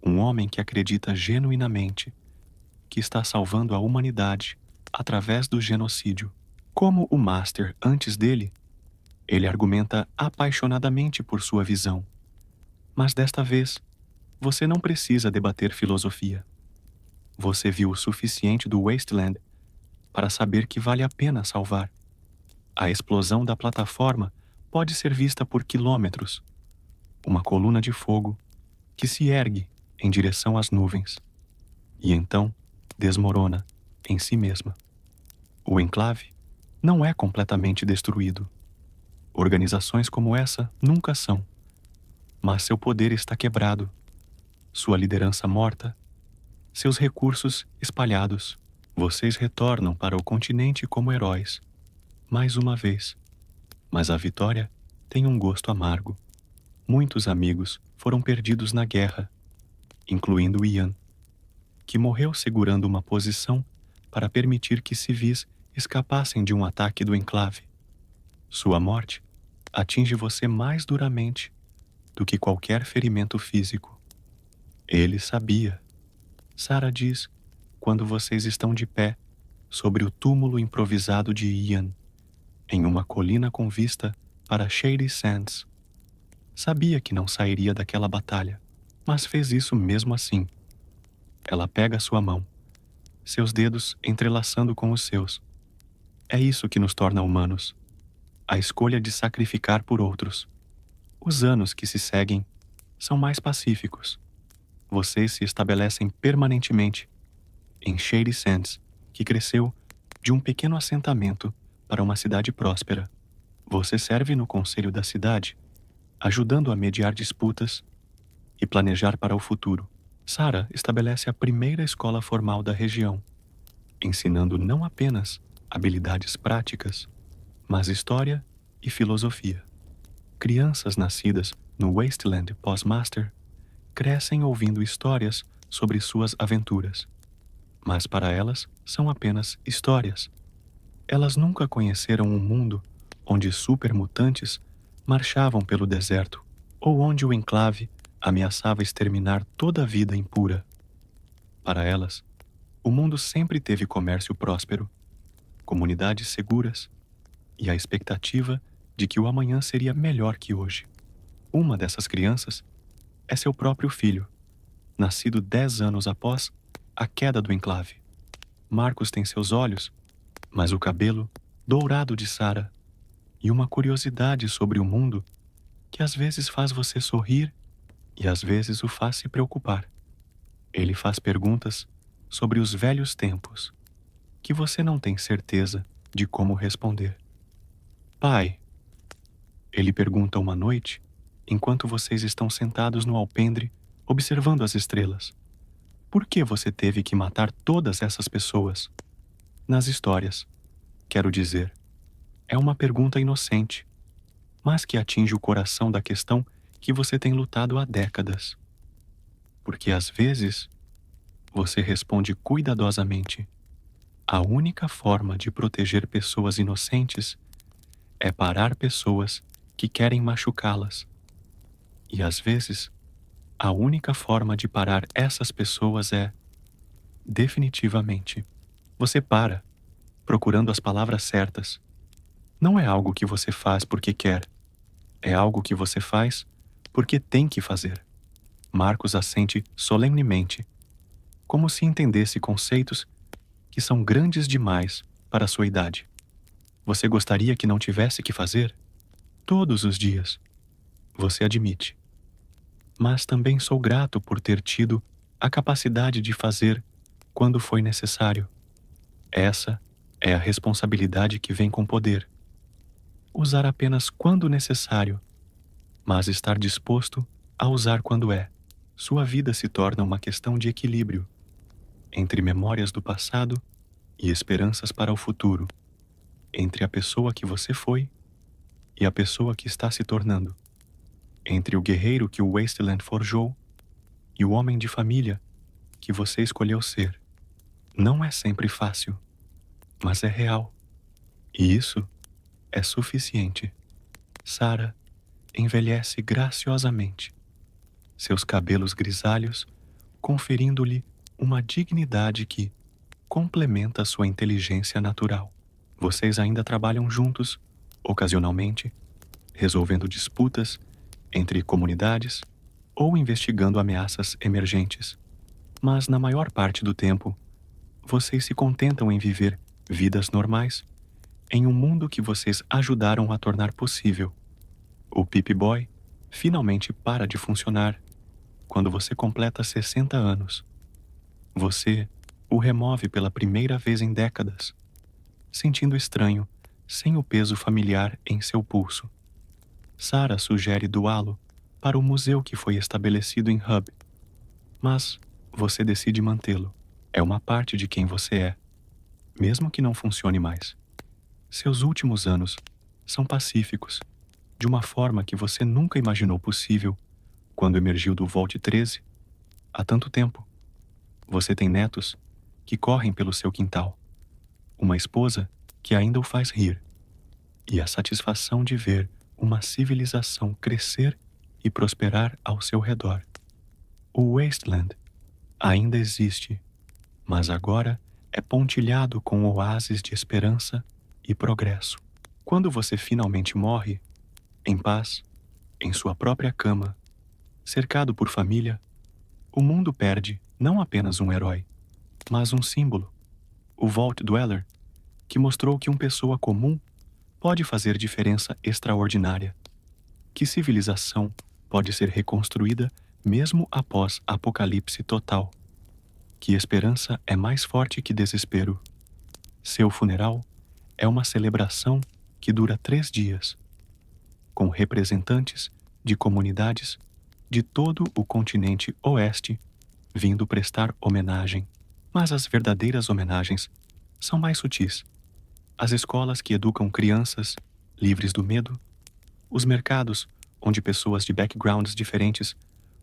um homem que acredita genuinamente que está salvando a humanidade através do genocídio. Como o Master antes dele, ele argumenta apaixonadamente por sua visão. Mas desta vez, você não precisa debater filosofia. Você viu o suficiente do Wasteland para saber que vale a pena salvar. A explosão da plataforma pode ser vista por quilômetros. Uma coluna de fogo que se ergue em direção às nuvens e então desmorona em si mesma. O enclave não é completamente destruído. Organizações como essa nunca são, mas seu poder está quebrado, sua liderança morta, seus recursos espalhados. Vocês retornam para o continente como heróis, mais uma vez. Mas a vitória tem um gosto amargo. Muitos amigos foram perdidos na guerra, incluindo Ian, que morreu segurando uma posição para permitir que civis escapassem de um ataque do enclave. Sua morte atinge você mais duramente do que qualquer ferimento físico. Ele sabia. Sarah diz, quando vocês estão de pé sobre o túmulo improvisado de Ian, em uma colina com vista para Shady Sands. Sabia que não sairia daquela batalha, mas fez isso mesmo assim. Ela pega sua mão, seus dedos entrelaçando com os seus. É isso que nos torna humanos. A escolha de sacrificar por outros. Os anos que se seguem são mais pacíficos. Vocês se estabelecem permanentemente em Shady Sands, que cresceu de um pequeno assentamento para uma cidade próspera. Você serve no conselho da cidade, ajudando a mediar disputas e planejar para o futuro. Sarah estabelece a primeira escola formal da região, ensinando não apenas habilidades práticas, mas história e filosofia. Crianças nascidas no Wasteland pós-Master crescem ouvindo histórias sobre suas aventuras, mas para elas são apenas histórias. Elas nunca conheceram um mundo onde supermutantes marchavam pelo deserto ou onde o enclave ameaçava exterminar toda a vida impura. Para elas, o mundo sempre teve comércio próspero, comunidades seguras e a expectativa de que o amanhã seria melhor que hoje. Uma dessas crianças é seu próprio filho, nascido 10 anos após a queda do enclave. Marcos tem seus olhos, mas o cabelo dourado de Sarah e uma curiosidade sobre o mundo que às vezes faz você sorrir e às vezes o faz se preocupar. Ele faz perguntas sobre os velhos tempos que você não tem certeza de como responder. Pai, ele pergunta uma noite enquanto vocês estão sentados no alpendre observando as estrelas. Por que você teve que matar todas essas pessoas? Nas histórias, quero dizer, é uma pergunta inocente, mas que atinge o coração da questão que você tem lutado há décadas. Porque às vezes, você responde cuidadosamente: a única forma de proteger pessoas inocentes é parar pessoas que querem machucá-las. E às vezes, A única forma de parar essas pessoas é, definitivamente, você para, procurando as palavras certas. Não é algo que você faz porque quer, é algo que você faz porque tem que fazer. Marcos assente solenemente, como se entendesse conceitos que são grandes demais para a sua idade. Você gostaria que não tivesse que fazer? Todos os dias. Você admite. Mas também sou grato por ter tido a capacidade de fazer quando foi necessário. Essa é a responsabilidade que vem com poder. Usar apenas quando necessário, mas estar disposto a usar quando é. Sua vida se torna uma questão de equilíbrio entre memórias do passado e esperanças para o futuro, entre a pessoa que você foi e a pessoa que está se tornando, entre o guerreiro que o Wasteland forjou e o homem de família que você escolheu ser. Não é sempre fácil, mas é real. E isso é suficiente. Sarah envelhece graciosamente, seus cabelos grisalhos conferindo-lhe uma dignidade que complementa sua inteligência natural. Vocês ainda trabalham juntos, ocasionalmente, resolvendo disputas entre comunidades ou investigando ameaças emergentes. Mas na maior parte do tempo, vocês se contentam em viver vidas normais em um mundo que vocês ajudaram a tornar possível. O Pip-Boy finalmente para de funcionar quando você completa 60 anos. Você o remove pela primeira vez em décadas, sentindo estranho, sem o peso familiar em seu pulso. Sarah sugere doá-lo para o museu que foi estabelecido em Hub, mas você decide mantê-lo. É uma parte de quem você é, mesmo que não funcione mais. Seus últimos anos são pacíficos, de uma forma que você nunca imaginou possível quando emergiu do Vault 13 há tanto tempo. Você tem netos que correm pelo seu quintal, uma esposa que ainda o faz rir, e a satisfação de ver uma civilização crescer e prosperar ao seu redor. O Wasteland ainda existe, mas agora é pontilhado com oásis de esperança e progresso. Quando você finalmente morre, em paz, em sua própria cama, cercado por família, o mundo perde não apenas um herói, mas um símbolo, o Vault Dweller, que mostrou que uma pessoa comum pode fazer diferença extraordinária, que civilização pode ser reconstruída mesmo após apocalipse total, que esperança é mais forte que desespero. Seu funeral é uma celebração que dura 3 dias, com representantes de comunidades de todo o continente oeste vindo prestar homenagem. Mas as verdadeiras homenagens são mais sutis. As escolas que educam crianças livres do medo, os mercados onde pessoas de backgrounds diferentes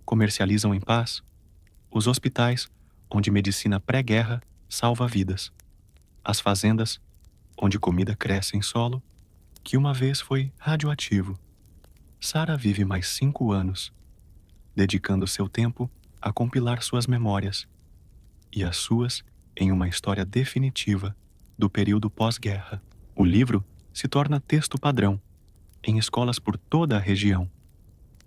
comercializam em paz, os hospitais onde medicina pré-guerra salva vidas, as fazendas onde comida cresce em solo que uma vez foi radioativo. Sarah vive mais 5 anos, dedicando seu tempo a compilar suas memórias, e as suas em uma história definitiva do período pós-guerra. O livro se torna texto padrão em escolas por toda a região,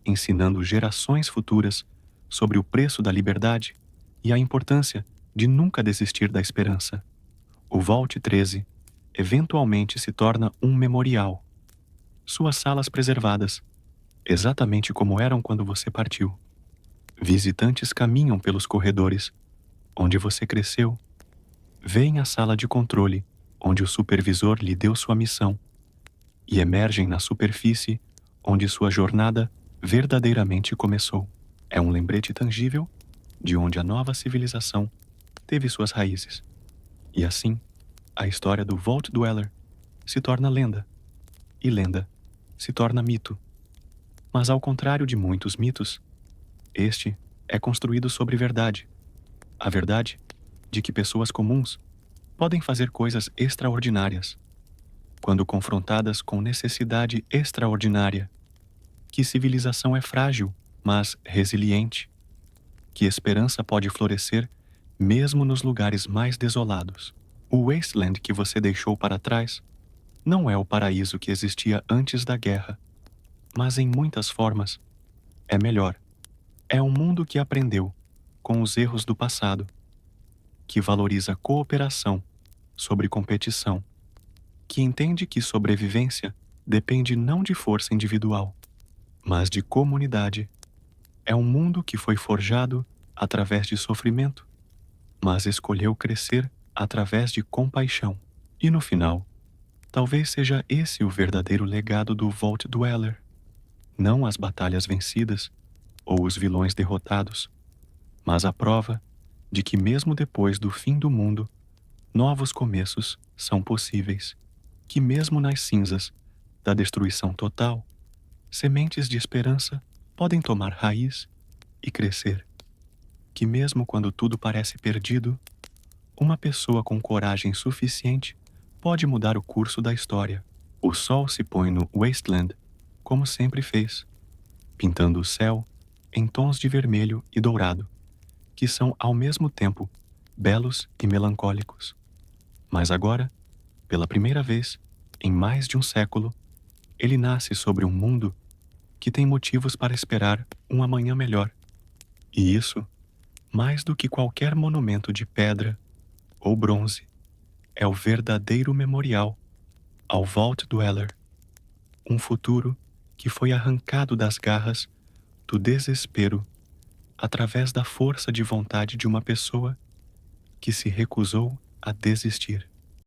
ensinando gerações futuras sobre o preço da liberdade e a importância de nunca desistir da esperança. O Vault 13 eventualmente se torna um memorial. Suas salas preservadas, exatamente como eram quando você partiu. Visitantes caminham pelos corredores onde você cresceu, veem a sala de controle onde o supervisor lhe deu sua missão e emergem na superfície onde sua jornada verdadeiramente começou. É um lembrete tangível de onde a nova civilização teve suas raízes. E assim, a história do Vault Dweller se torna lenda, e lenda se torna mito. Mas ao contrário de muitos mitos, este é construído sobre verdade. A verdade de que pessoas comuns podem fazer coisas extraordinárias quando confrontadas com necessidade extraordinária, que civilização é frágil, mas resiliente, que esperança pode florescer mesmo nos lugares mais desolados. O Wasteland que você deixou para trás não é o paraíso que existia antes da guerra, mas em muitas formas é melhor. É um mundo que aprendeu com os erros do passado, que valoriza cooperação sobre competição, que entende que sobrevivência depende não de força individual, mas de comunidade. É um mundo que foi forjado através de sofrimento, mas escolheu crescer através de compaixão. E no final, talvez seja esse o verdadeiro legado do Vault Dweller. Não as batalhas vencidas ou os vilões derrotados, mas a prova de que mesmo depois do fim do mundo, novos começos são possíveis, que mesmo nas cinzas da destruição total, sementes de esperança podem tomar raiz e crescer, que mesmo quando tudo parece perdido, uma pessoa com coragem suficiente pode mudar o curso da história. O sol se põe no Wasteland, como sempre fez, pintando o céu em tons de vermelho e dourado, que são ao mesmo tempo belos e melancólicos. Mas agora, pela primeira vez, em mais de um século, ele nasce sobre um mundo que tem motivos para esperar um amanhã melhor. E isso, mais do que qualquer monumento de pedra ou bronze, é o verdadeiro memorial ao Vault Dweller, um futuro que foi arrancado das garras do desespero através da força de vontade de uma pessoa que se recusou a desistir.